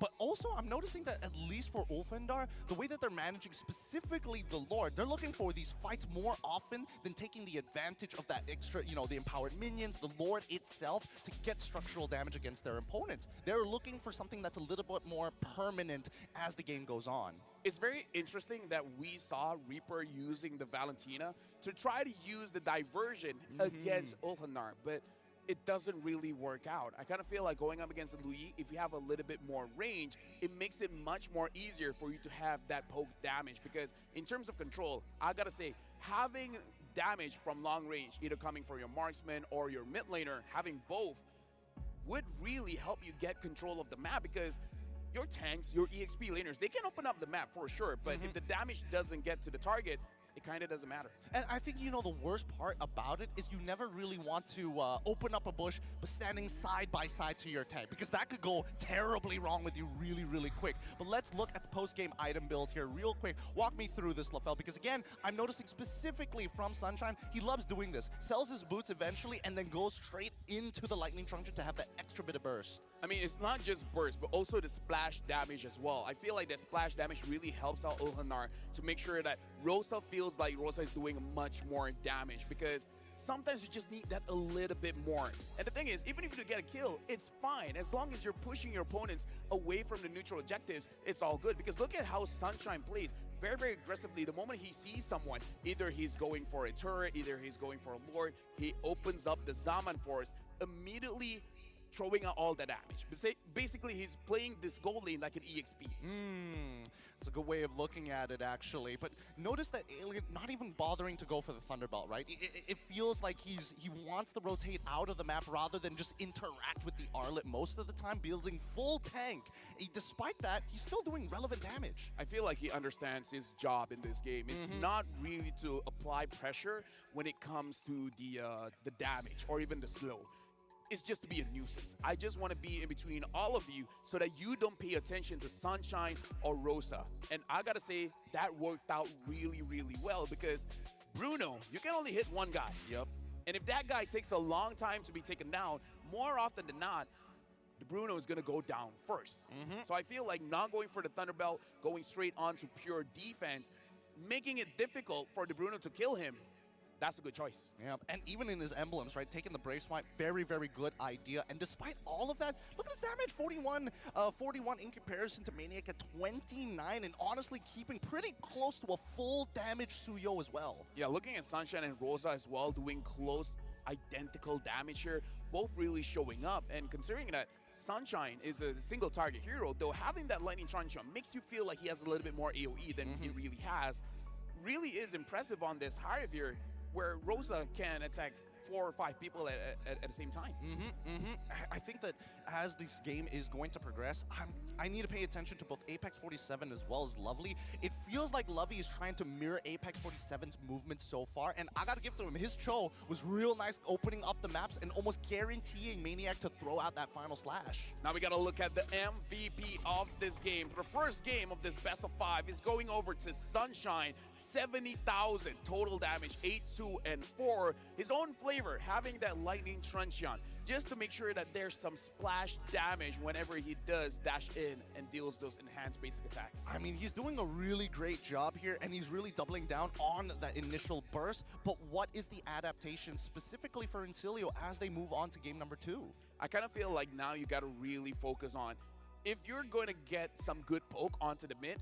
But also, I'm noticing that at least for Ulfendar, the way that they're managing specifically the Lord, they're looking for these fights more often than taking the advantage of that extra, you know, the empowered minions, the Lord itself, to get structural damage against their opponents. They're looking for something that's a little bit more permanent as the game goes on. It's very interesting that we saw Reaper using the Valentina to try to use the diversion against Ulfendar, but it doesn't really work out. I kind of feel like going up against Louis, if you have a little bit more range, it makes it much more easier for you to have that poke damage, because in terms of control, I gotta say, having damage from long range, either coming from your marksman or your mid laner, having both would really help you get control of the map, because your tanks, your EXP laners, they can open up the map for sure, but if the damage doesn't get to the target, it kind of doesn't matter. And I think, you know, the worst part about it is you never really want to open up a bush, but standing side by side to your tank, because that could go terribly wrong with you really, really quick. But let's look at the post-game item build here real quick. Walk me through this, LaFell, because again, I'm noticing specifically from Sunshine, he loves doing this. Sells his boots eventually, and then goes straight into the Lightning Truncheon to have that extra bit of burst. I mean, it's not just burst, but also the splash damage as well. I feel like the splash damage really helps out Ulhanar to make sure that Rosa feels like Rosa is doing much more damage, because sometimes you just need that a little bit more. And the thing is, even if you get a kill, it's fine. As long as you're pushing your opponents away from the neutral objectives, it's all good. Because look at how Sunshine plays. Very, very aggressively. The moment he sees someone, either he's going for a turret, either he's going for a lord, he opens up the Zaman Force, immediately throwing out all the damage. Basically, he's playing this gold lane like an EXP. It's a good way of looking at it, actually. But notice that Alien not even bothering to go for the Thunderbelt, right? It feels like he wants to rotate out of the map rather than just interact with the Arlet most of the time, building full tank. Despite that, he's still doing relevant damage. I feel like he understands his job in this game. It's not really to apply pressure when it comes to the damage or even the slow. It's just to be a nuisance. I just want to be in between all of you so that you don't pay attention to Sunshine or Rosa. And I gotta say, that worked out really, really well, because Bruno, you can only hit one guy. Yep. And if that guy takes a long time to be taken down, more often than not, the Bruno is gonna go down first. So I feel like not going for the Thunderbelt, going straight on to pure defense, making it difficult for the Bruno to kill him, that's a good choice. Yeah, and even in his emblems, right, taking the Brave Swipe, very, very good idea. And despite all of that, look at his damage, 41 in comparison to Maniac at 29, and honestly keeping pretty close to a full damage Suyo as well. Yeah, looking at Sunshine and Rosa as well, doing close, identical damage here, both really showing up. And considering that Sunshine is a single target hero, though having that Lightning Truncheon makes you feel like he has a little bit more AoE than he really has, really is impressive on this Hierarchy, where Rosa can attack 4 or 5 people at the same time. I think that as this game is going to progress, I need to pay attention to both Apex 47 as well as Lovely. It feels like Lovely is trying to mirror Apex 47's movements so far, and I gotta give to him. His Cho was real nice, opening up the maps and almost guaranteeing Maniac to throw out that final slash. Now we gotta look at the MVP of this game. The first game of this best of 5 is going over to Sunshine. 70,000 total damage, 8-2 and 4. His own flavor, having that Lightning Truncheon, just to make sure that there's some splash damage whenever he does dash in and deals those enhanced basic attacks. I mean, he's doing a really great job here, and he's really doubling down on that initial burst. But what is the adaptation specifically for Incilio as they move on to game number 2? I kind of feel like now you got to really focus on, if you're going to get some good poke onto the mid,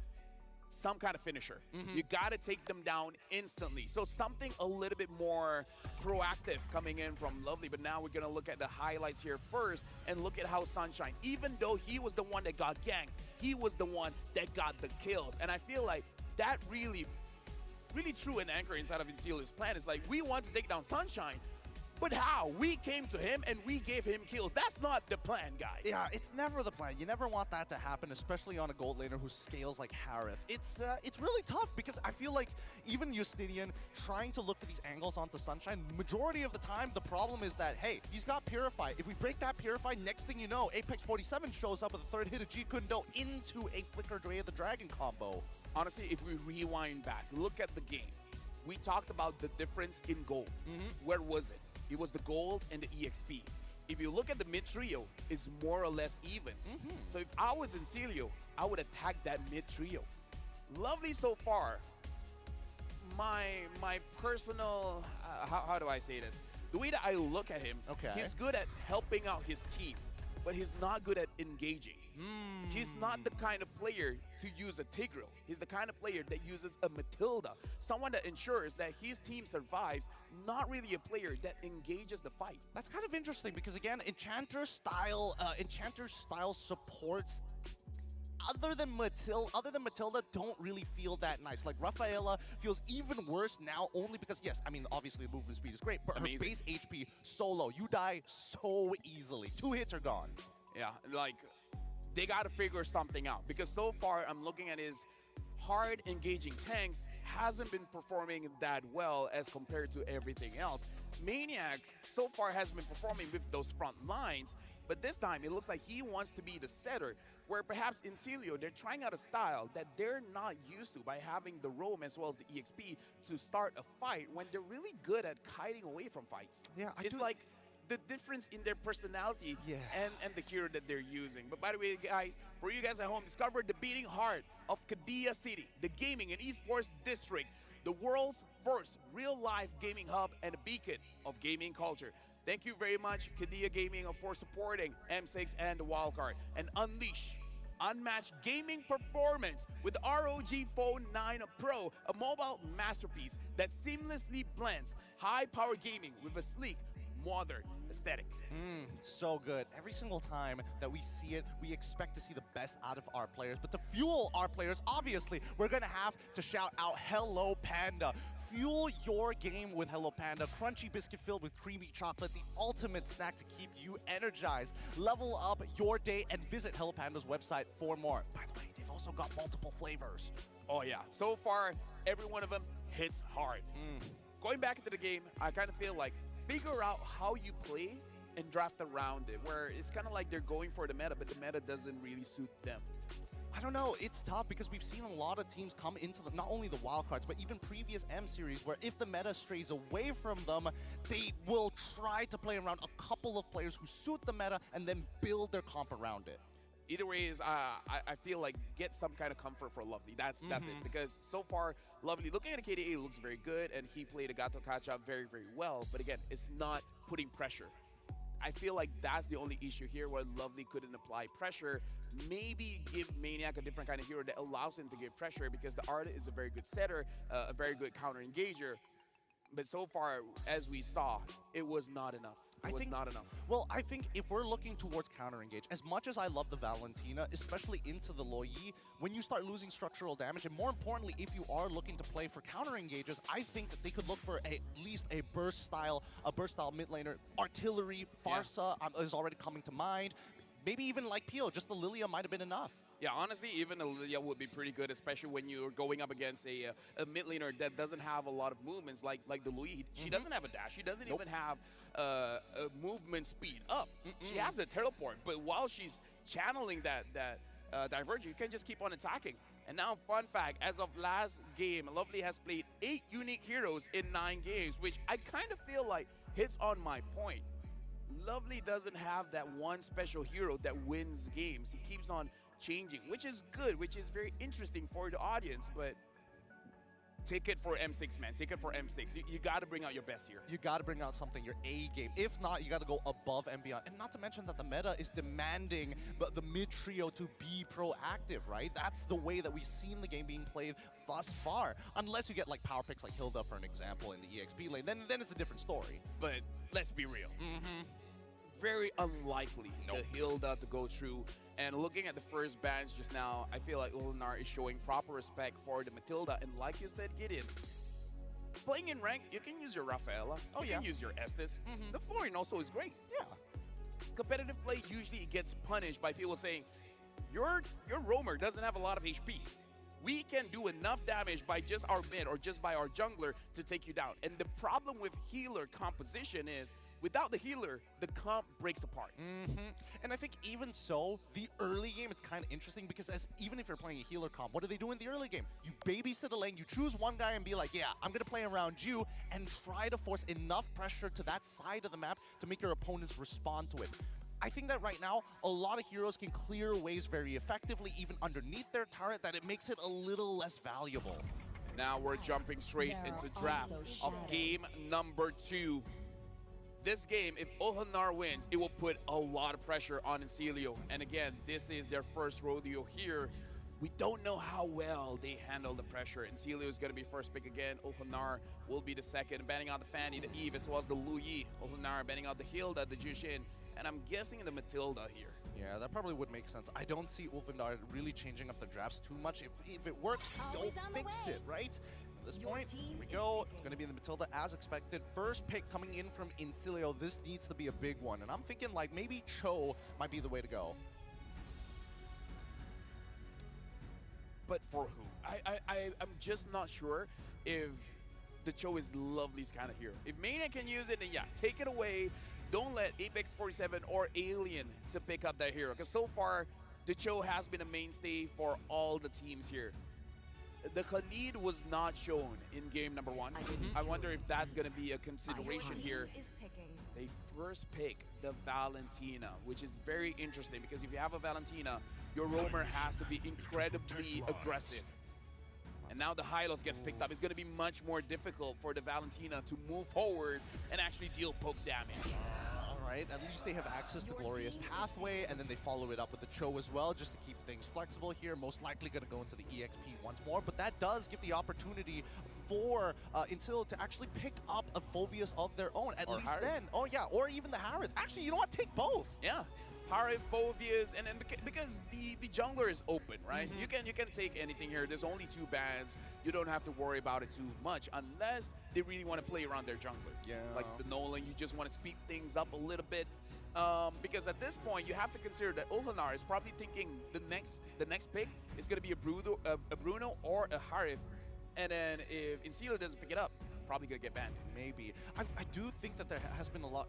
some kind of finisher. You got to take them down instantly. So something a little bit more proactive coming in from Lovely. But now we're going to look at the highlights here first and look at how Sunshine, even though he was the one that got ganked, he was the one that got the kills. And I feel like that really threw an anchor inside of Incilio's plan. It's like, we want to take down Sunshine, but how? We came to him and we gave him kills. That's not the plan, guys. Yeah, it's never the plan. You never want that to happen, especially on a gold laner who scales like Harith. It's really tough, because I feel like even Justinian trying to look for these angles onto Sunshine, majority of the time, the problem is that, hey, he's got Purify. If we break that Purify, next thing you know, Apex 47 shows up with a third hit of G Kundo into a Flicker Drea the Dragon combo. Honestly, if we rewind back, look at the game. We talked about the difference in gold. Where was it? It was the gold and the EXP. If you look at the mid trio, it's more or less even. So if I was Incilio, I would attack that mid trio. Lovely so far. My personal, how do I say this? The way that I look at him, he's good at helping out his team, but he's not good at engaging. He's not the kind of player to use a Tigreal. He's the kind of player that uses a Matilda, someone that ensures that his team survives, not really a player that engages the fight. That's kind of interesting, because again, Enchanter style supports other than Matilda, don't really feel that nice. Like Rafaela feels even worse now, only because yes, I mean obviously the movement speed is great, but Amazing. her base HP so low. You die so easily. 2 hits are gone. Yeah, like they got to figure something out because so far I'm looking at his hard engaging tanks hasn't been performing that well as compared to everything else. Maniac so far hasn't been performing with those front lines, but this time it looks like he wants to be the setter, where perhaps in Celio they're trying out a style that they're not used to by having the roam as well as the EXP to start a fight when they're really good at kiting away from fights. Yeah, it's like the difference in their personality and the hero that they're using. But by the way, guys, for you guys at home, discover the beating heart of Kadia City, the gaming and esports district, the world's first real-life gaming hub and a beacon of gaming culture. Thank you very much, Kadia Gaming, for supporting M6 and the Wildcard. And unleash unmatched gaming performance with the ROG Phone 9 Pro, a mobile masterpiece that seamlessly blends high-power gaming with a sleek, modern aesthetic. So good. Every single time that we see it, we expect to see the best out of our players. But to fuel our players, obviously, we're going to have to shout out Hello Panda. Fuel your game with Hello Panda. Crunchy biscuit filled with creamy chocolate, the ultimate snack to keep you energized. Level up your day and visit Hello Panda's website for more. By the way, they've also got multiple flavors. Oh yeah, so far, every one of them hits hard. Going back into the game, I kind of feel like figure out how you play and draft around it, where it's kind of like they're going for the meta, but the meta doesn't really suit them. I don't know, it's tough because we've seen a lot of teams come into not only the wildcards, but even previous M series where if the meta strays away from them, they will try to play around a couple of players who suit the meta and then build their comp around it. Either way, I feel like get some kind of comfort for Lovely. That's it. Because so far, Lovely, looking at a KDA, looks very good, and he played a Gato catch-up very, very well. But again, it's not putting pressure. I feel like that's the only issue here where Lovely couldn't apply pressure. Maybe give Maniac a different kind of hero that allows him to give pressure because the Arda is a very good setter, a very good counter engager. But so far, as we saw, it was not enough. It was not enough. Well, I think if we're looking towards counter-engage, as much as I love the Valentina, especially into the Loyi, when you start losing structural damage, and more importantly, if you are looking to play for counter-engages, I think that they could look for at least a burst-style mid laner. Artillery, Farsa is already coming to mind. Maybe even like Pio, just the Lilia might have been enough. Yeah, honestly, even a Lilia would be pretty good, especially when you're going up against a mid laner that doesn't have a lot of movements like the Louis. She doesn't have a dash. She doesn't even have a movement speed up. She has a teleport, but while she's channeling that divergence, you can just keep on attacking. And now, fun fact, as of last game, Lovely has played 8 unique heroes in 9 games, which I kind of feel like hits on my point. Lovely doesn't have that one special hero that wins games. He keeps on changing, which is good, which is very interesting for the audience, but take it for M6, man. Take it for M6. You got to bring out your best here. You got to bring out something, your A game. If not, you got to go above and beyond. And not to mention that the meta is demanding the mid trio to be proactive, right? That's the way that we've seen the game being played thus far. Unless you get like power picks like Hilda, for an example, in the EXP lane, then it's a different story. But let's be real. Very unlikely the Hilda to go through. And looking at the first bans just now, I feel like Ulnar is showing proper respect for the Matilda. And like you said, Gideon, playing in rank, you can use your Rafaela. You can use your Estes. The Florian also is great. Yeah. Competitive play usually gets punished by people saying, your roamer doesn't have a lot of HP. We can do enough damage by just our mid or just by our jungler to take you down. And the problem with healer composition is, without the healer, the comp breaks apart. And I think even so, the early game is kind of interesting because even if you're playing a healer comp, what do they do in the early game? You babysit a lane, you choose one guy and be like, yeah, I'm going to play around you, and try to force enough pressure to that side of the map to make your opponents respond to it. I think that right now, a lot of heroes can clear waves very effectively, even underneath their turret, that it makes it a little less valuable. Now we're jumping straight into draft of game number 2. This game, if Ulhanar wins, it will put a lot of pressure on Encilio. And again, this is their first rodeo here. We don't know how well they handle the pressure. Encilio is going to be first pick again. Ulhanar will be the second, banning out the Fanny, the Eve, as well as the Lu Yi. Ulhanar banning out the Hilda, the Jushin, and I'm guessing the Matilda here. Yeah, that probably would make sense. I don't see Ulfandar really changing up the drafts too much. If it works, Always don't on the fix way. it, right? At this Your point, team here we is go. It's picking. going to be the Matilda as expected. First pick coming in from Incilio. This needs to be a big one. And I'm thinking like maybe Cho might be the way to go. But for who? I'm just not sure if the Cho is Lovely's kind of hero. If Maniac can use it, then yeah, take it away. Don't let Apex 47 or Alien to pick up that hero. Because so far, the Cho has been a mainstay for all the teams here. The Khalid was not shown in game number 1. I wonder if that's going to be a consideration here. Is picking. They first pick the Valentina, which is very interesting because if you have a Valentina, your roamer has to be incredibly aggressive. And now the Hylos gets picked up. It's going to be much more difficult for the Valentina to move forward and actually deal poke damage. All right, at least they have access to Glorious Pathway, and then they follow it up with the Cho as well, just to keep things flexible here. Most likely going to go into the EXP once more, but that does give the opportunity for Incilio to actually pick up a Phoveus of their own. At Or least Harith. then. Oh yeah, or even the Harith. Actually, you know what? Take both. Yeah. Harith, Phoveus, and then because the jungler is open, right? You can take anything here. There's only 2 bans. You don't have to worry about it too much unless they really want to play around their jungler. Yeah. Like the Nolan, you just want to speed things up a little bit. Because at this point, you have to consider that Ulhanar is probably thinking the next pick is going to be a Bruno or a Harith. And then if Incilio doesn't pick it up, probably going to get banned. Maybe. I do think that there has been a lot.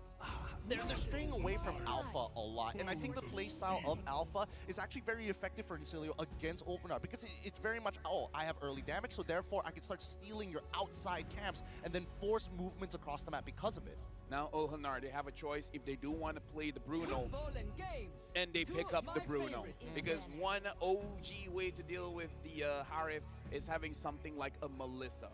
They're straying away from Alpha a lot, and I think the playstyle of Alpha is actually very effective for Incilio against Ulfandar because it's very much, oh, I have early damage, so therefore I can start stealing your outside camps and then force movements across the map because of it. Now Ulhanar, they have a choice if they do want to play the Bruno and they pick up the Bruno. Because one OG way to deal with the Harith is having something like a Melissa.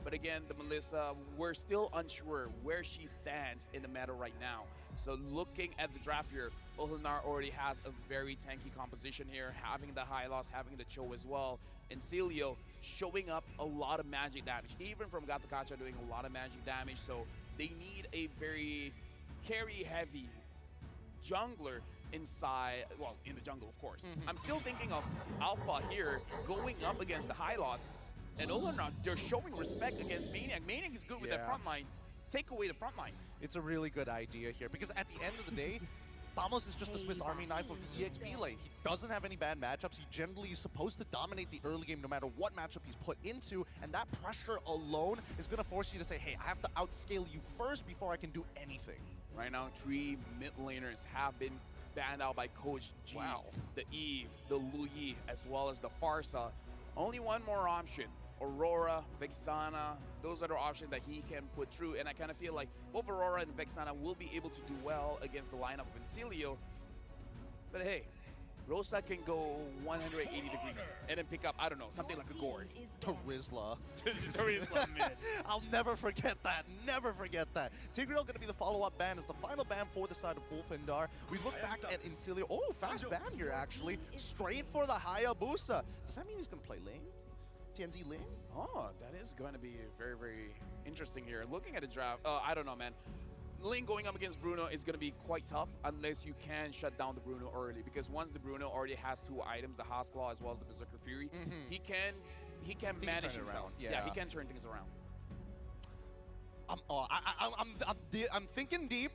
But again, the Melissa, we're still unsure where she stands in the meta right now. So looking at the draft here, Ulhanar already has a very tanky composition here, having the high loss, having the Cho as well. And Celio showing up a lot of magic damage, even from Gatakacha doing a lot of magic damage. So they need a very carry-heavy jungler inside, well, in the jungle, of course. I'm still thinking of Alpha here going up against the high loss. And Ulhanar, they're showing respect against Maniac. Maniac is good with that front line. Take away the front lines. It's a really good idea here because at the end of the day, Thamos is just the Swiss Army knife of the EXP lane. He doesn't have any bad matchups. He generally is supposed to dominate the early game no matter what matchup he's put into, and that pressure alone is going to force you to say, hey, I have to outscale you first before I can do anything. Right now, 3 mid laners have been banned out by Coach G. Wow. The Eve, the Luyi, as well as the Farsa. Only one more option. Aurora, Vexana, those are the options that he can put through. And I kind of feel like both Aurora and Vexana will be able to do well against the lineup of Incilio. But hey, Rosa can go 180 degrees and then pick up, I don't know, something like a Gord. Tarizla. Tarizla mid. I'll never forget that. Never forget that. Tigreal going to be the follow-up ban as the final ban for the side of Ulfandar. We look back at Incilio. Oh, fast ban here, actually. Straight for the Hayabusa. Does that mean he's going to play lane? TNZ lane? Oh, that is going to be very, very interesting here. Looking at the draft, I don't know, man. Lane going up against Bruno is going to be quite tough unless you can shut down the Bruno early. Because once the Bruno already has 2 items, the House Claw as well as the Berserker Fury, he can manage turn it himself. around. Yeah, he can turn things around. I'm thinking deep.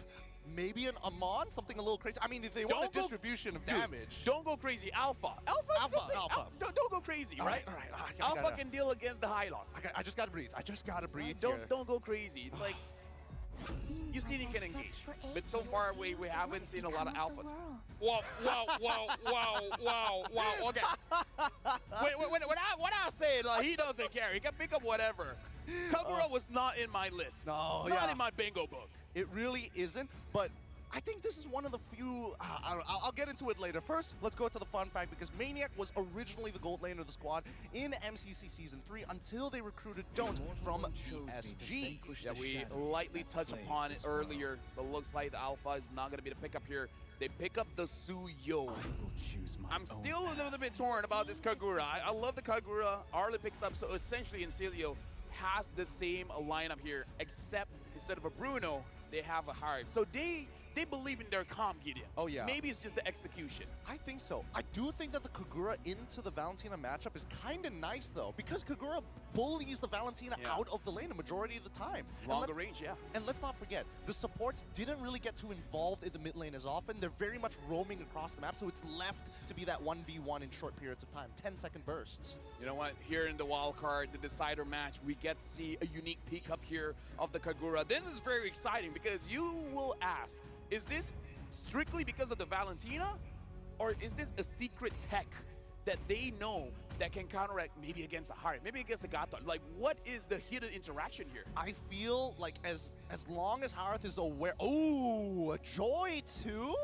Maybe an Amon, something a little crazy. I mean, if they want a distribution of damage. Don't go crazy. Alpha. Alpha. Don't go crazy, right? All right. Alpha can deal against the high loss. I just got to breathe. I just got to breathe here. Don't go crazy. Like, you still can engage. But so far, we haven't seen a lot of alphas. Wow. Okay. Wait, what I say, like, he doesn't care. He can pick up whatever. Kagura was not in my list. No, it's not in my bingo book. It really isn't, but I think this is one of the few, I'll get into it later. First, let's go to the fun fact, because Maniac was originally the gold laner of the squad in MCC Season 3 until they recruited Don't from PSG. Yeah, we lightly touched upon it earlier, but looks like the Alpha is not going to be the pickup here. They pick up the Suyo. I'm still a little bit torn about this Kagura. I love the Kagura. Arlie picked up, so essentially Incilio has the same lineup here, except instead of a Bruno, they have a Harith. So they they believe in their comp, Gideon. Oh, yeah. Maybe it's just the execution. I think so. I do think that the Kagura into the Valentina matchup is kind of nice, though, because Kagura bullies the Valentina out of the lane a majority of the time. Longer range, yeah. And let's not forget, the supports didn't really get too involved in the mid lane as often. They're very much roaming across the map, so it's left to be that 1v1 in short periods of time, 10-second bursts. You know what? Here in the wild card, the decider match, we get to see a unique peek up here of the Kagura. This is very exciting because you will ask, is this strictly because of the Valentina? Or is this a secret tech that they know that can counteract maybe against a Harry, maybe against a Gaton? Like, what is the hidden interaction here? I feel like as long as Harith is aware... Oh, a Joy too?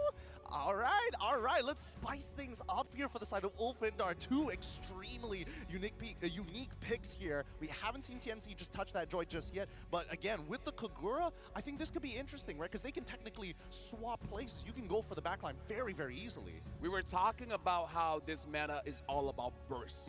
All right, let's spice things up here for the side of Ulfindar. Two extremely unique picks here. We haven't seen TNC just touch that Joy just yet, but again, with the Kagura, I think this could be interesting, right? Because they can technically swap places. You can go for the backline very, very easily. We were talking about how this meta is all about bursts.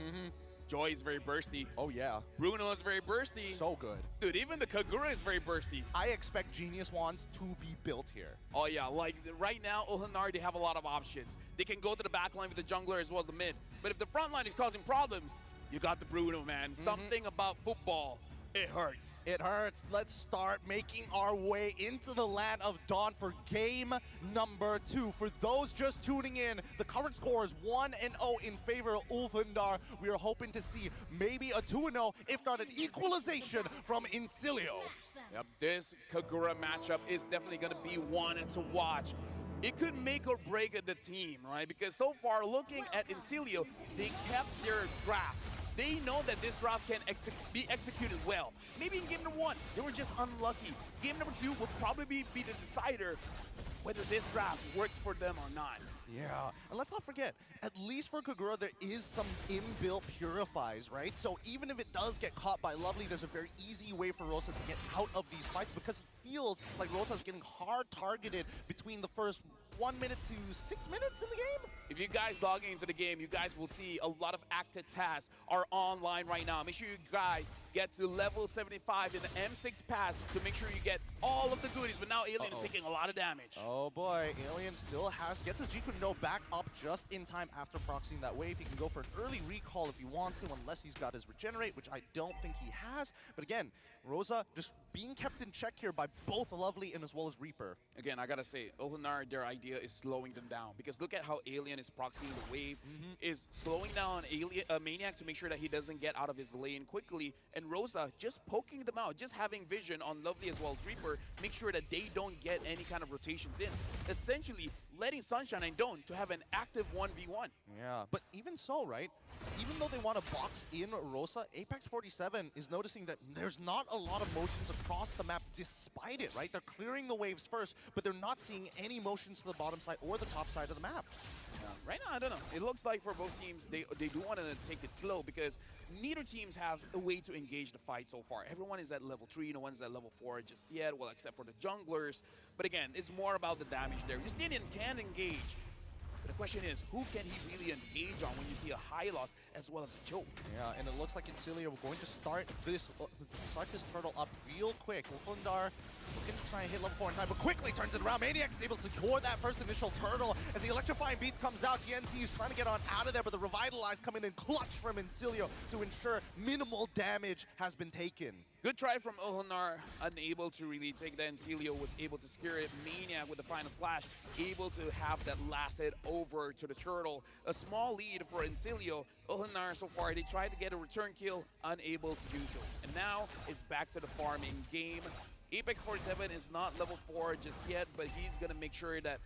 Joy is very bursty. Oh, yeah. Bruno is very bursty. So good. Dude, even the Kagura is very bursty. I expect Genius Wands to be built here. Oh, yeah. Like, right now, Ulfindar, they have a lot of options. They can go to the back line with the jungler as well as the mid. But if the front line is causing problems, you got the Bruno, man. Something about football. It hurts. It hurts. Let's start making our way into the land of Dawn for game number 2. For those just tuning in, the current score is 1-0 in favor of Ulfindar. We are hoping to see maybe a 2-0, if not an equalization from Incilio. Yep, this Kagura matchup is definitely going to be one to watch. It could make or break the team, right? Because so far, looking at Incilio, they kept their draft. They know that this draft can be executed well. Maybe in game number 1, they were just unlucky. Game number 2 will probably be the decider whether this draft works for them or not. Yeah, and let's not forget, at least for Kagura, there is some inbuilt purifies, right? So even if it does get caught by Lovely, there's a very easy way for Rosa to get out of these fights because he feels like Rosa's getting hard targeted between the first 1 minute to 6 minutes in the game. If you guys log into the game, you guys will see a lot of active tasks are online right now. Make sure you guys get to level 75 in the M6 pass to make sure you get all of the goodies, but now Alien is taking a lot of damage. Oh boy, Alien still gets his Jiku no back up just in time after proxying that wave. He can go for an early recall if he wants to, unless he's got his regenerate, which I don't think he has. But again, Rosa just being kept in check here by both Lovely and as well as Reaper. Again, I gotta say, Ulfindar, their idea is slowing them down because look at how Alien is proxying the wave, is slowing down Maniac to make sure that he doesn't get out of his lane quickly, and Rosa just poking them out, just having vision on Lovely as well as Reaper, make sure that they don't get any kind of rotations in. Essentially, letting Sunshine and Dawn to have an active 1v1. Yeah, but even so, right? Even though they want to box in Rosa, Apex 47 is noticing that there's not a lot of motions across the map despite it, right? They're clearing the waves first, but they're not seeing any motions to the bottom side or the top side of the map. Yeah. Right now, I don't know. It looks like for both teams, they do want to take it slow because neither teams have a way to engage the fight so far. Everyone is at level 3, no one's at level 4 just yet, well, except for the junglers. But again, it's more about the damage there. Justinian can engage. The question is, who can he really engage on when you see a high loss as well as a choke? Yeah, and it looks like Incilio we're going to start this turtle up real quick. Ulfindar looking to try and hit level 4 in time, but quickly turns it around. Maniac is able to secure that first initial turtle as the electrifying beats comes out. TNT is trying to get on out of there, but the Revitalize coming in clutch from Incilio to ensure minimal damage has been taken. Good try from Ulfindar, unable to really take that. Incilio was able to secure it. Maniac with the final slash, able to have that last hit over to the turtle. A small lead for Incilio. Ulfindar so far, they tried to get a return kill, unable to do so. And now it's back to the farming game. Apex 47 is not level 4 just yet, but he's gonna make sure that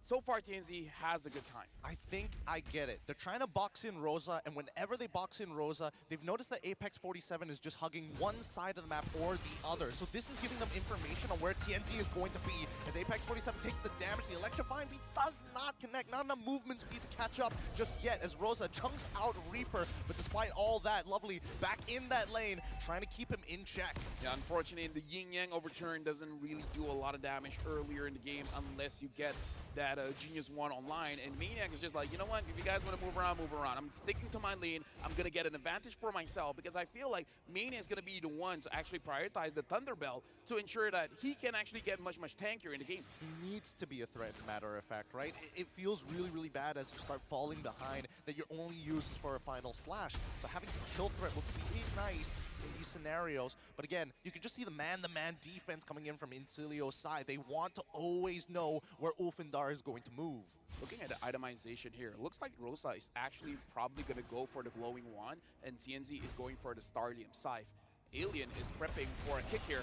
so far, TNZ has a good time. I think I get it. They're trying to box in Rosa, and whenever they box in Rosa, they've noticed that Apex 47 is just hugging one side of the map or the other. So this is giving them information on where TNZ is going to be. As Apex 47 takes the damage, the electrifying beat does not connect. Not enough movement speed to catch up just yet as Rosa chunks out Reaper. But despite all that, Lovely back in that lane, trying to keep him in check. Yeah, unfortunately, the Yin Yang overturn doesn't really do a lot of damage earlier in the game unless you get that Genius won online, and Maniac is just like, you know what, if you guys want to move around, move around. I'm sticking to my lane. I'm going to get an advantage for myself because I feel like Maniac is going to be the one to actually prioritize the Thunder Bell to ensure that he can actually get much tankier in the game. He needs to be a threat, matter of fact, right? It feels really, really bad as you start falling behind that your only use is for a final slash. So having some kill threat will be nice in these scenarios. But again, you can just see the man-to-man defense coming in from Incilio's side. They want to always know where Ulfindar is going to move. Looking at the itemization here, it looks like Rosa is actually probably going to go for the Glowing Wand, and TNZ is going for the Starlium Scythe. Alien is prepping for a kick here.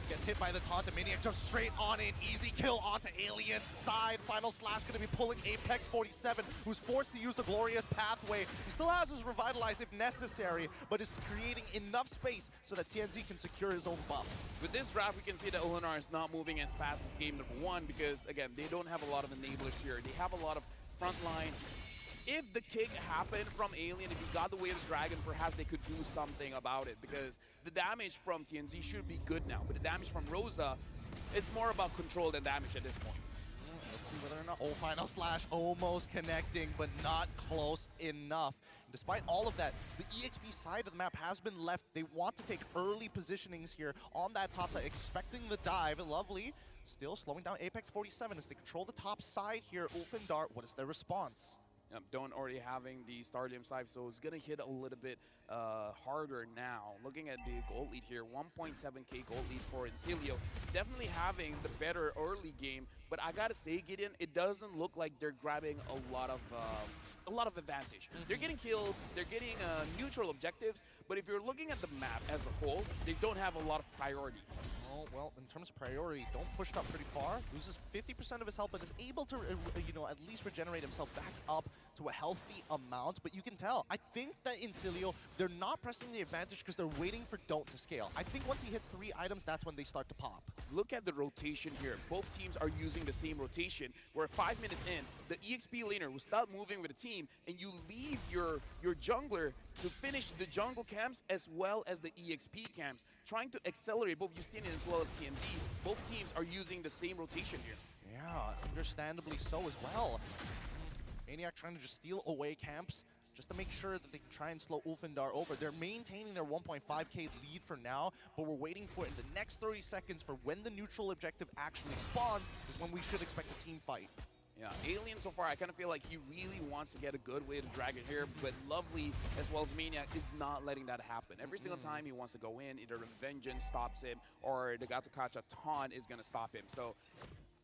Gets hit by the taunt, the Maniac jumps straight on it. Easy kill onto Alien's side. Final slash going to be pulling Apex 47, who's forced to use the Glorious Pathway. He still has his Revitalize if necessary, but is creating enough space so that TNZ can secure his own buffs. With this draft, we can see that Ulnar is not moving as fast as game number 1 because, again, they don't have a lot of enablers here. They have a lot of frontline. If the kick happened from Alien, if he got the way of the Dragon, perhaps they could do something about it because the damage from TNZ should be good now. But the damage from Rosa, it's more about control than damage at this point. Let's see whether or not... Oh, final slash almost connecting, but not close enough. And despite all of that, the EXP side of the map has been left. They want to take early positionings here on that top side, expecting the dive. Lovely. Still slowing down Apex 47 as they control the top side here. Ulfindar, what is their response? Don't already having the Starlium Scythe, so it's going to hit a little bit harder now. Looking at the gold lead here, 1.7k gold lead for Incilio. Definitely having the better early game, but I gotta say, Gideon, it doesn't look like they're grabbing a lot of advantage. They're getting kills, they're getting neutral objectives, but if you're looking at the map as a whole, they don't have a lot of priority. Oh, well, in terms of priority, don't push it up pretty far. Loses 50% of his health, but is able to, at least regenerate himself back up to a healthy amount. But you can tell, I think that Incilio, they're not pressing the advantage because they're waiting for Don't to scale. I think once he hits 3 items, that's when they start to pop. Look at the rotation here. Both teams are using the same rotation, where 5 minutes in, the EXP laner will start moving with the team, and you leave your jungler to finish the jungle camps as well as the EXP camps, trying to accelerate both Justinian as well as TNZ. Both teams are using the same rotation here. Yeah, understandably so as well. Maniac trying to just steal away camps just to make sure that they can try and slow Ulfindar over. They're maintaining their 1.5k lead for now, but we're waiting for it in the next 30 seconds for when the neutral objective actually spawns is when we should expect a team fight. Yeah, Alien so far, I kind of feel like he really wants to get a good way to drag it here, but Lovely as well as Maniac is not letting that happen. Every single time he wants to go in, either Vengeance stops him or the Gatokacha taunt is going to stop him. So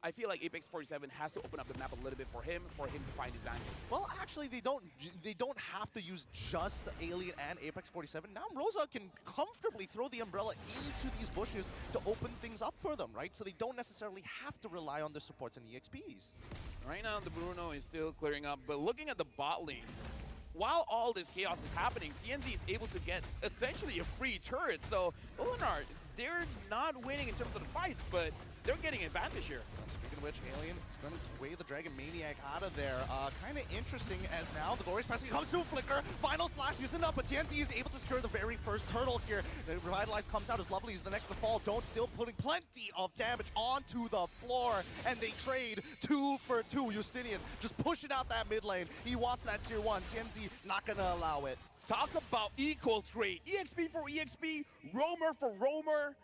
I feel like Apex 47 has to open up the map a little bit for him to find his angle. Well, actually, they don't have to use just Alien and Apex 47. Now Rosa can comfortably throw the umbrella into these bushes to open things up for them, right? So they don't necessarily have to rely on the supports and EXPs. Right now, the Bruno is still clearing up, but looking at the bot lane, while all this chaos is happening, TNZ is able to get essentially a free turret. So, Ulnar, they're not winning in terms of the fights, but they're getting advantage here. Speaking of which, Alien is going to weigh the Dragon Maniac out of there. Kind of interesting as now the Glorious Passing comes to a flicker. Final slash isn't up, but TNT is able to secure the very first turtle here. The Revitalize comes out as Lovely is the next to fall. Don't still putting plenty of damage onto the floor, and they trade 2 for 2. Justinian just pushing out that mid lane. He wants that tier 1. TNZ not going to allow it. Talk about equal trade. EXP for EXP, Roamer for Roamer.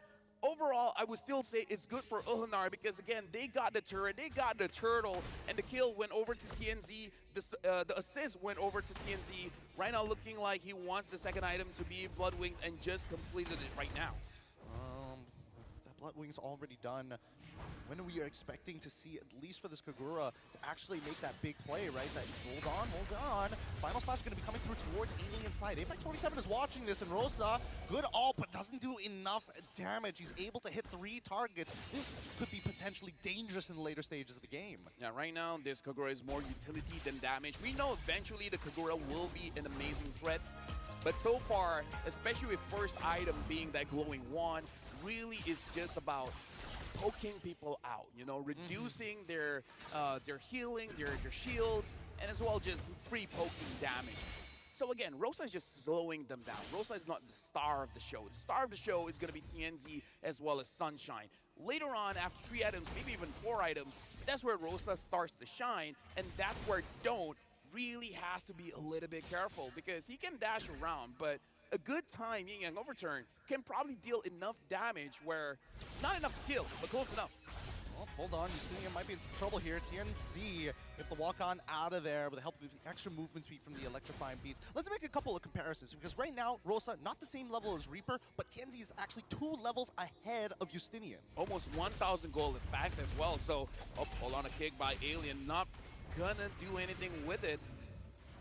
Overall, I would still say it's good for Ulnar because, again, they got the turret, they got the turtle, and the kill went over to TNZ. The assist went over to TNZ. Right now looking like he wants the second item to be Blood Wings and just completed it right now. That Blood Wings already done. When are we expecting to see, at least for this Kagura, to actually make that big play, right? That hold on. Final slash is going to be coming through towards Alien side. Apex 47 is watching this, and Rosa, good ult, but doesn't do enough damage. He's able to hit 3 targets. This could be potentially dangerous in the later stages of the game. Yeah, right now, this Kagura is more utility than damage. We know eventually the Kagura will be an amazing threat, but so far, especially with first item being that glowing wand, really is just about poking people out, reducing their healing, their shields, and as well just free poking damage. So again, Rosa is just slowing them down. Rosa is not the star of the show. The star of the show is going to be TNZ as well as Sunshine. Later on, after 3 items, maybe even 4 items, that's where Rosa starts to shine, and that's where Don't really has to be a little bit careful because he can dash around, but a good time Yin Yang overturn can probably deal enough damage where not enough to kill, but close enough. Well, hold on, Justinian might be in some trouble here. TNZ, if the walk-on out of there with the help of the extra movement speed from the electrifying beats. Let's make a couple of comparisons, because right now, Rosa, not the same level as Reaper, but TNZ is actually 2 levels ahead of Justinian. Almost 1,000 gold in fact as well, so, oh, hold on, a kick by Alien, not gonna do anything with it.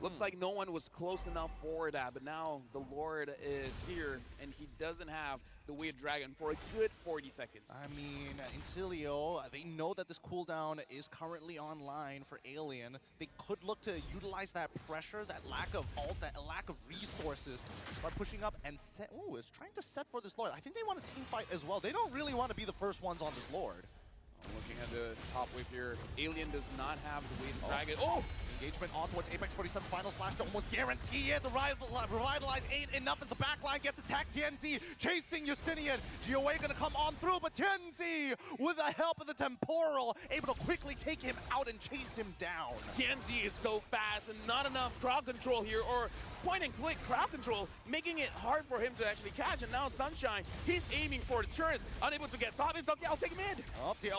Looks like no one was close enough for that, but now the Lord is here, and he doesn't have the Weird Dragon for a good 40 seconds. I mean, Incilio, they know that this cooldown is currently online for Alien. They could look to utilize that pressure, that lack of ult, that lack of resources, start pushing up and set. Ooh, it's trying to set for this Lord. I think they want a team fight as well. They don't really want to be the first ones on this Lord. Looking at the top wave here, Alien does not have the Weird Dragon. Oh! Engagement on towards Apex 47 final slash to almost guarantee it. The Revitalize ain't enough as the backline gets attacked. TNZ chasing Justinian. GOA gonna come on through, but TNZ with the help of the Temporal able to quickly take him out and chase him down. TNZ is so fast and not enough crowd control here, or point and click crowd control, making it hard for him to actually catch. And now Sunshine, he's aiming for the turrets, unable to get top. It's okay, I'll take him in.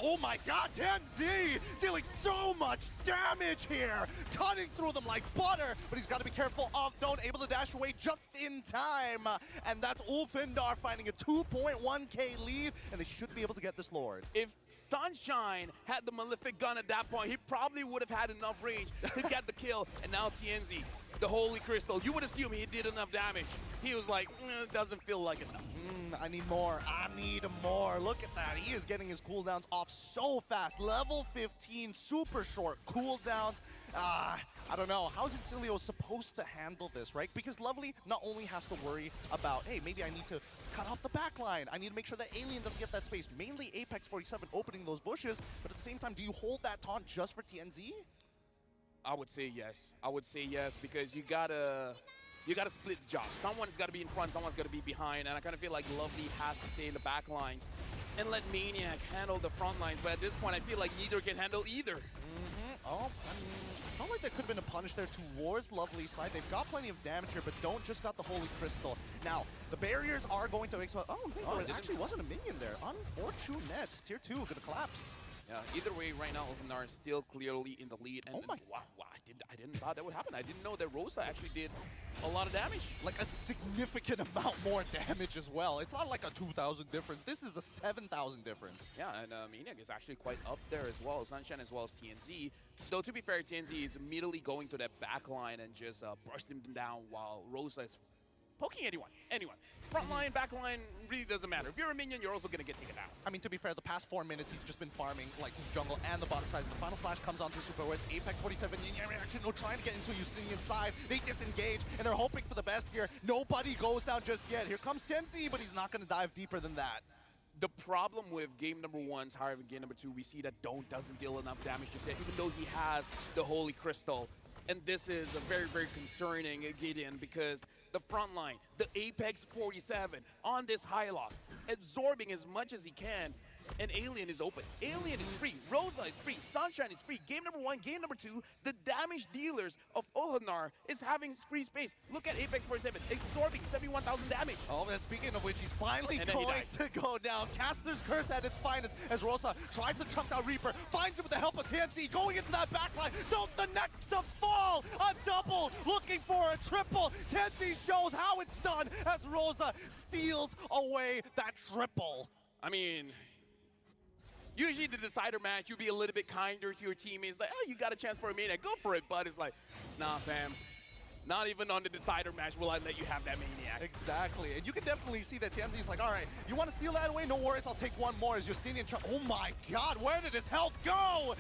Oh my god, TNZ dealing so much damage here. Cutting through them like butter, but he's got to be careful of Don't, able to dash away just in time. And that's Ulfindar finding a 2.1k lead, and they should be able to get this Lord. If Sunshine had the Malefic gun at that point, he probably would have had enough range to get the kill. And now TNZ, the Holy Crystal, you would assume he did enough damage. He was like, it doesn't feel like enough. I need more. I need more. Look at that. He is getting his cooldowns off so fast. Level 15, super short cooldowns. I don't know. How is Incilio supposed to handle this, right? Because Lovely not only has to worry about, hey, maybe I need to cut off the back line. I need to make sure that Alien doesn't get that space. Mainly Apex 47 opening those bushes. But at the same time, do you hold that taunt just for TNZ? I would say yes. I would say yes, because you gotta split the job. Someone's got to be in front, someone's got to be behind, and I kind of feel like Lovely has to stay in the back lines and let Maniac handle the front lines. But at this point, I feel like neither can handle either. Oh, I mean, I felt like there could have been a punish there towards Lovely's side. They've got plenty of damage here, but Don't just got the Holy Crystal. Now, the barriers are going to expose. Oh, hey, there actually wasn't a minion there. Unfortunate. Tier 2 gonna collapse. Yeah, either way, right now, Ulfindar is still clearly in the lead. And wow, I didn't thought that would happen. I didn't know that Rosa actually did a lot of damage. Like a significant amount more damage as well. It's not like a 2,000 difference. This is a 7,000 difference. Yeah, and Maniac is actually quite up there as well. Sunshine as well as TNZ. Though, to be fair, TNZ is immediately going to that back line and just bursting them down while Rosa is poking anyone. Front line, back line, really doesn't matter. If you're a minion, you're also going to get taken out. I mean, to be fair, the past 4 minutes, he's just been farming like his jungle and the bottom side. The final slash comes on through super words. Apex 47, reaction, no trying to get into Justinian side. They disengage, and they're hoping for the best here. Nobody goes down just yet. Here comes TNZ, but he's not going to dive deeper than that. The problem with game number 1's higher than game number 2, we see that Don't doesn't deal enough damage just yet, even though he has the Holy Crystal. And this is a very, very concerning Gideon, because the front line, the Apex 47 on this high loss, absorbing as much as he can, and Alien is open. Alien is free, Rosa is free, Sunshine is free. Game number 1, game number 2, the damage dealers of Ulfindar is having free space. Look at Apex 47, absorbing 71,000 damage. Oh, and speaking of which, he's finally going to go down. Caster's Curse at its finest as Rosa tries to chunk out Reaper, finds him with the help of TNZ, going into that backline. Don't the next to fall! A double, looking for a triple. TNZ shows how it's done as Rosa steals away that triple. I mean, usually the decider match, you'd be a little bit kinder to your teammates. Like, oh, you got a chance for a Maniac, go for it. But it's like, nah, fam. Not even on the decider match will I let you have that Maniac. Exactly. And you can definitely see that TNZ's like, all right, you want to steal that away? No worries, I'll take one more. As Justinian, oh my god, where did his health go?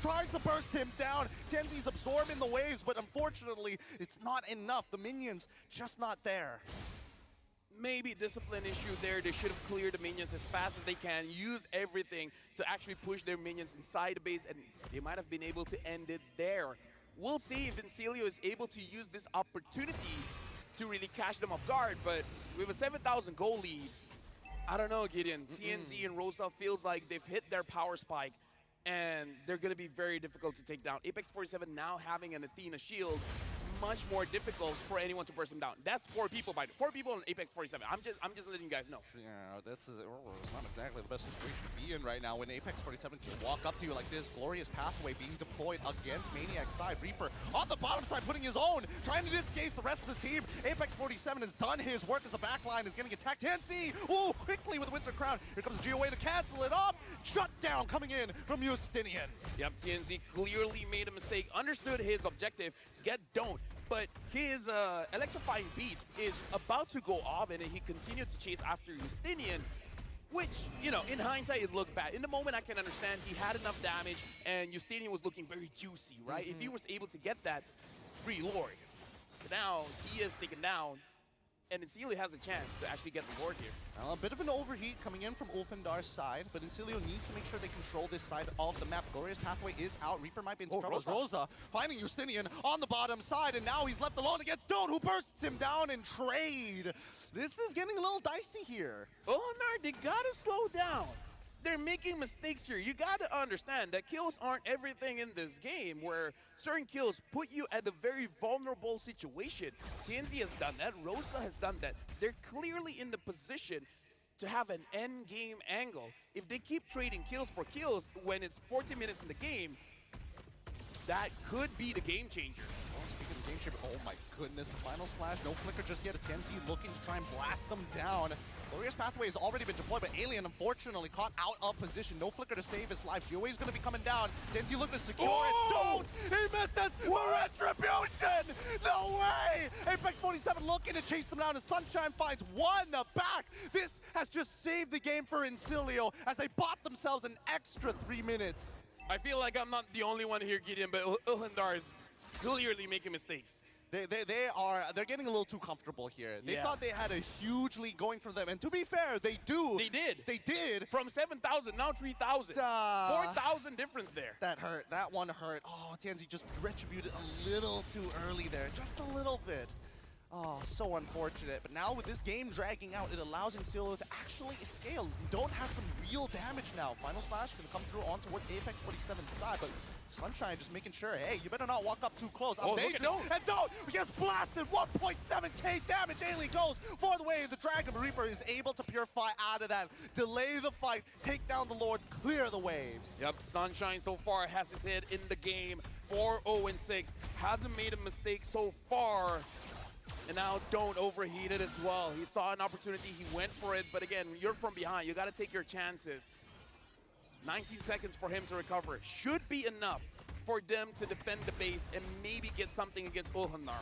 Tries to burst him down. TNZ's absorbing the waves, but unfortunately, it's not enough. The minions just not there. Maybe discipline issue there. They should have cleared the minions as fast as they can, use everything to actually push their minions inside the base, and they might have been able to end it there. We'll see if Incilio is able to use this opportunity to really catch them off guard, but with a 7,000 goal lead, I don't know, Gideon. TNC and Rosa feels like they've hit their power spike, and they're going to be very difficult to take down. Apex 47 now having an Athena shield, much more difficult for anyone to burst him down. That's 4 people, by 4 people in Apex 47. I'm just letting you guys know. Yeah, this is not exactly the best situation to be in right now when Apex 47 can walk up to you like this. Glorious pathway being deployed against Maniac's side. Reaper on the bottom side putting his own, trying to escape the rest of the team. Apex 47 has done his work as the backline is getting attacked. TNC, ooh, quickly with Winter Crown. Here comes GOA to cancel it off. Shut down coming in from Justinian. Yep, TNC clearly made a mistake, understood his objective, get don't. But his electrifying beat is about to go off, and he continued to chase after Justinian, which, you know, in hindsight, it looked bad. In the moment, I can understand he had enough damage, and Justinian was looking very juicy, right? If he was able to get that, free Lord. But now, he is taken down, and Incilio has a chance to actually get the Lord here. A bit of an overheat coming in from Ulfendar's side, but Incilio needs to make sure they control this side of the map. Glorious pathway is out. Reaper might be in some trouble. Rosa finding Justinian on the bottom side, and now he's left alone against Stone, who bursts him down in trade. This is getting a little dicey here. Oh, no, they gotta slow down. They're making mistakes here. You gotta understand that kills aren't everything in this game, where certain kills put you at a very vulnerable situation. TNZ has done that, Rosa has done that. They're clearly in the position to have an end game angle. If they keep trading kills for kills when it's 40 minutes in the game, that could be the game changer. Oh, speaking of game changer, oh my goodness, the final slash, no flicker just yet. TNZ looking to try and blast them down. Glorious pathway has already been deployed, but Alien unfortunately caught out of position. No flicker to save his life. GOA is going to be coming down. TNZ looking to secure it. Don't! He missed us! Retribution! No way! Apex 47 looking to chase them down as Sunshine finds one back. This has just saved the game for Incilio as they bought themselves an extra 3 minutes. I feel like I'm not the only one here, Gideon, but Ulfendar is clearly making mistakes. They're getting a little too comfortable here. They thought they had a huge lead going for them, and to be fair, they do. They did. They did. From 7,000, now 3,000. 4,000 difference there. That hurt. That one hurt. Oh, TNZ just retributed a little too early there. Just a little bit. Oh, so unfortunate. But now with this game dragging out, it allows Incilio to actually scale. Don't have some real damage now. Final Slash going to come through on towards Apex 47's side, but Sunshine just making sure, hey, you better not walk up too close. Oh, look at Don't! And Don't! He gets blasted! 1.7k damage! Alien goes for the way. The Dragon Reaper is able to purify out of that. Delay the fight, take down the Lords, clear the waves. Yep, Sunshine so far has his head in the game. 4-0-6. Hasn't made a mistake so far. And now Don't overheated as well. He saw an opportunity, he went for it, but again, you're from behind. You gotta take your chances. 19 seconds for him to recover. Should be enough for them to defend the base and maybe get something against Ulfendar.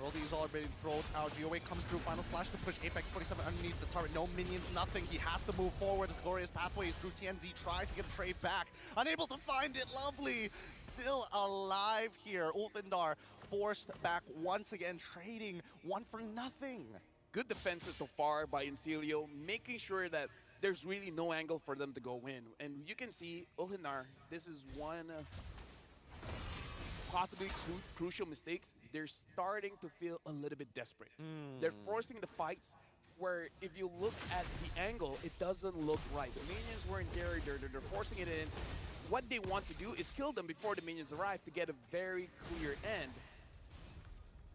Worldy's already thrown out. GOA comes through. Final Slash to push Apex 47 underneath the turret. No minions, nothing. He has to move forward. His glorious pathway is through. TNZ tries to get a trade back. Unable to find it. Lovely. Still alive here. Ulfendar forced back once again, trading one for nothing. Good defenses so far by Incilio, making sure that there's really no angle for them to go in. And you can see Ulfendar, this is one possibly two crucial mistakes. They're starting to feel a little bit desperate. They're forcing the fights where if you look at the angle, it doesn't look right. The minions weren't there, they're forcing it in. What they want to do is kill them before the minions arrive to get a very clear end.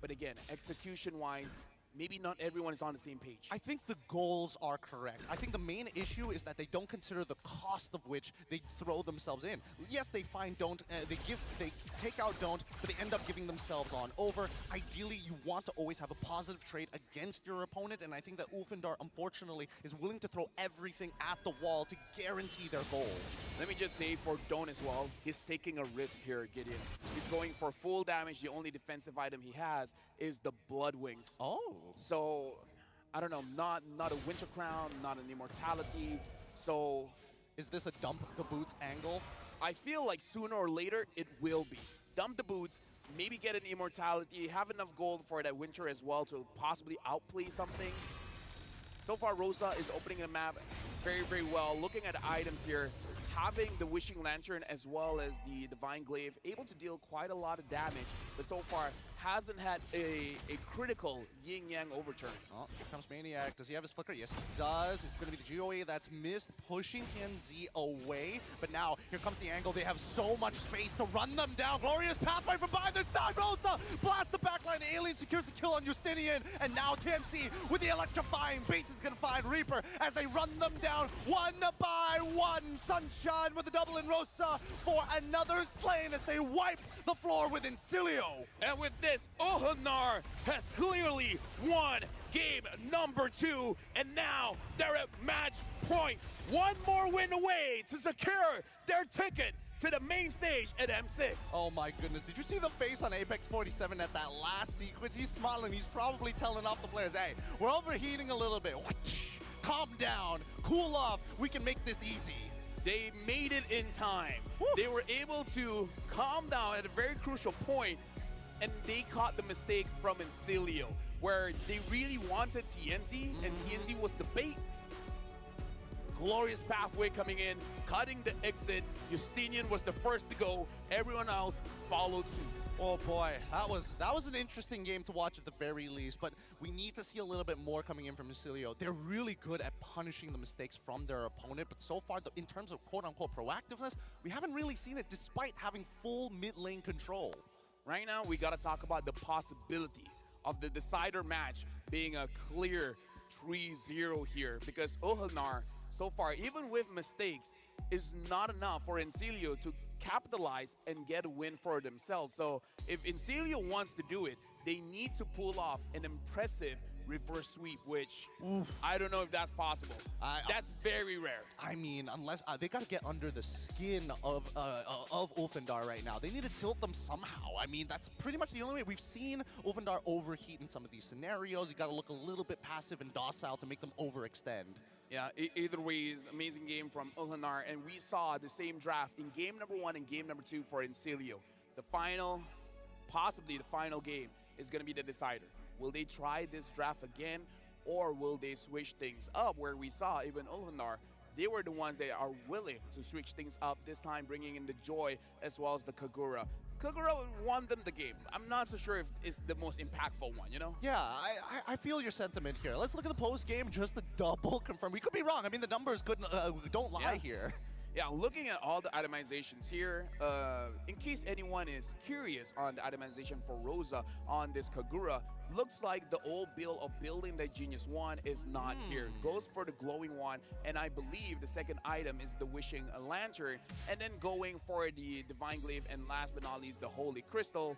But again, execution-wise, maybe not everyone is on the same page. I think the goals are correct. I think the main issue is that they don't consider the cost of which they throw themselves in. Yes, they find Don't, they take out Don't, but they end up giving themselves on over. Ideally, you want to always have a positive trade against your opponent, and I think that Ulfendar, unfortunately, is willing to throw everything at the wall to guarantee their goal. Let me just say for Don't as well, he's taking a risk here, Gideon. He's going for full damage. The only defensive item he has is the Blood Wings. Oh. So, I don't know, not a Winter Crown, not an Immortality. So, is this a dump the boots angle? I feel like sooner or later it will be. Dump the boots, maybe get an Immortality, have enough gold for that Winter as well to possibly outplay something. So far, Rosa is opening the map very, very well. Looking at the items here, having the Wishing Lantern as well as the Divine Glaive able to deal quite a lot of damage, but so far hasn't had a critical yin-yang overturn. Oh, here comes Maniac. Does he have his flicker? Yes, he does. It's going to be the GOA that's missed, pushing TNZ away. But now, here comes the angle. They have so much space to run them down. Glorious pathway from behind this time. Rosa blast the backline. Alien secures the kill on Justinian. And now TNC with the electrifying beats is going to find Reaper as they run them down one by one. Sunshine with the double in Rosa for another slain as they wipe the floor with Incilio. And with this, Ulhanar has clearly won game number 2, and now they're at match point. One more win away to secure their ticket to the main stage at M6. Oh my goodness, did you see the face on Apex 47 at that last sequence? He's smiling, he's probably telling off the players, hey, we're overheating a little bit. Calm down, cool off, we can make this easy. They made it in time. Woo. They were able to calm down at a very crucial point, and they caught the mistake from Incilio, where they really wanted TNZ, and TNZ was the bait. Glorious pathway coming in, cutting the exit. Justinian was the first to go. Everyone else followed suit. Oh boy, that was an interesting game to watch at the very least, but we need to see a little bit more coming in from Incilio. They're really good at punishing the mistakes from their opponent, but so far, in terms of quote-unquote proactiveness, we haven't really seen it despite having full mid-lane control. Right now, we got to talk about the possibility of the decider match being a clear 3-0 here, because Ulhanar, so far, even with mistakes, is not enough for Incilio to capitalize and get a win for themselves. So if Incilio wants to do it, they need to pull off an impressive reverse sweep, which I don't know if that's possible. That's very rare. I mean, unless they got to get under the skin of Ulfandar right now. They need to tilt them somehow. I mean, that's pretty much the only way. We've seen Ulfandar overheat in some of these scenarios. You got to look a little bit passive and docile to make them overextend. Yeah, either way is amazing game from Ulhanar, and we saw the same draft in game number 1 and game number 2 for Incilio. The final, possibly the final game, is going to be the decider. Will they try this draft again, or will they switch things up, where we saw even Ulhanar, they were the ones that are willing to switch things up this time, bringing in the Joy as well as the Kagura. Kagura won them the game. I'm not so sure if it's the most impactful one, you know? Yeah, I feel your sentiment here. Let's look at the post-game just to double confirm. We could be wrong. I mean, the numbers don't lie here. Yeah, looking at all the itemizations here, in case anyone is curious on the itemization for Rosa on this Kagura, looks like the old build of building the Genius One is not here. Goes for the glowing one, and I believe the second item is the Wishing Lantern, and then going for the Divine Glaive, and last but not least, the Holy Crystal.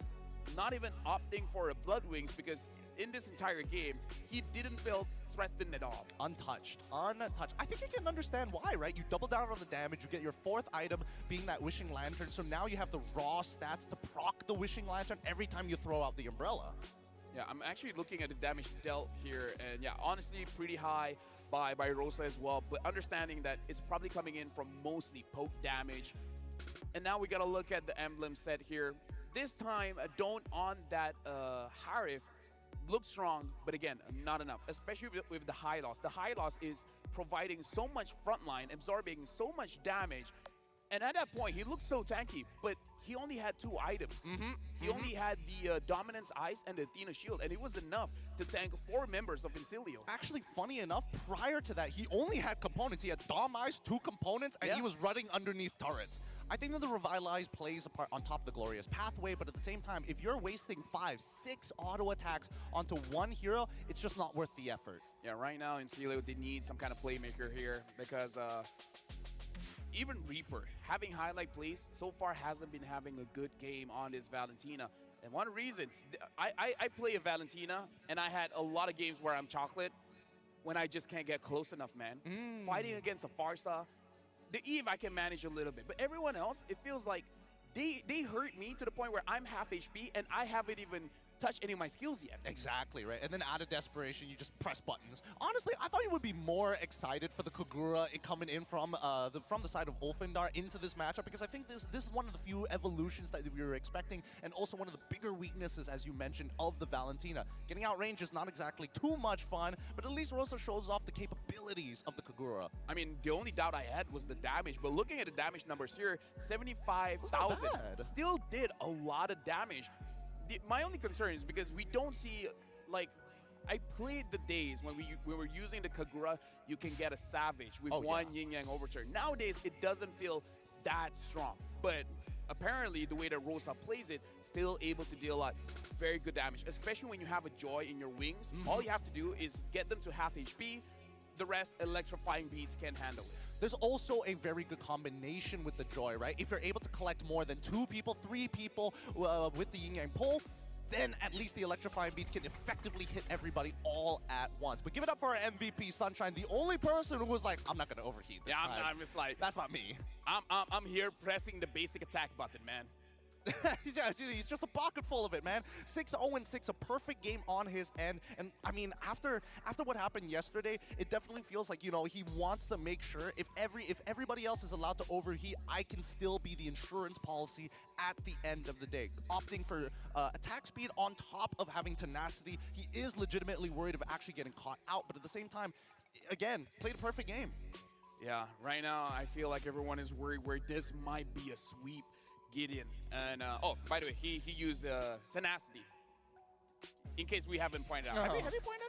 Not even opting for a Blood Wings, because in this entire game, he didn't feel threatened at all. Untouched. Untouched. I think you can understand why, right? You double down on the damage, you get your fourth item being that Wishing Lantern, so now you have the raw stats to proc the Wishing Lantern every time you throw out the Umbrella. Yeah, I'm actually looking at the damage dealt here, and yeah, honestly, pretty high by Rosa as well, but understanding that it's probably coming in from mostly poke damage. And now we gotta look at the emblem set here. This time, don't on that Harif. Looks strong, but again, not enough, especially with the high loss. The high loss is providing so much frontline, absorbing so much damage. And at that point, he looked so tanky, but he only had 2 items. He only had the Dominance Ice and the Athena Shield, and it was enough to tank 4 members of Incilio. Actually, funny enough, prior to that, he only had components. He had Dom Ice, 2 components, and he was running underneath turrets. I think that the Revitalize plays a part on top of the Glorious Pathway, but at the same time, if you're wasting 5, 6 auto attacks onto one hero, it's just not worth the effort. Yeah, right now Incilio, they need some kind of playmaker here, because even Reaper, having highlight plays, so far hasn't been having a good game on this Valentina. And one reason, I play a Valentina, and I had a lot of games where I'm chocolate when I just can't get close enough, man. Fighting against a Farsa, the Eve I can manage a little bit, but everyone else, it feels like they hurt me to the point where I'm half HP and I haven't even touch any of my skills yet. Exactly, right? And then out of desperation, you just press buttons. Honestly, I thought you would be more excited for the Kagura coming in from the side of Ulfindar into this matchup, because I think this is one of the few evolutions that we were expecting, and also one of the bigger weaknesses, as you mentioned, of the Valentina. Getting outrange is not exactly too much fun, but at least Rosa shows off the capabilities of the Kagura. I mean, the only doubt I had was the damage, but looking at the damage numbers here, 75,000 still did a lot of damage. My only concern is because we don't see, like, I played the days when we were using the Kagura, you can get a Savage with one Yin-Yang overturn. Nowadays, it doesn't feel that strong, but apparently the way that Rosa plays it, still able to deal a lot. Very good damage, especially when you have a Joy in your wings. All you have to do is get them to half HP. The rest, electrifying beats can handle it. There's also a very good combination with the Joy, right? If you're able to collect more than 2 people, 3 people with the Yin Yang pull, then at least the electrifying beats can effectively hit everybody all at once. But give it up for our MVP, Sunshine, the only person who was like, I'm not going to overheat this time. I'm just like, that's not me. I'm here pressing the basic attack button, man. Yeah, he's just a pocket full of it, man. 6-0-6, a perfect game on his end. And I mean, after what happened yesterday, it definitely feels like, you know, he wants to make sure if everybody else is allowed to overheat, I can still be the insurance policy at the end of the day. Opting for attack speed on top of having tenacity, he is legitimately worried of actually getting caught out, but at the same time, again, played a perfect game. Yeah, right now I feel like everyone is worried where this might be a sweep. Gideon. And, oh, by the way, he used tenacity. In case we haven't pointed out. Have you pointed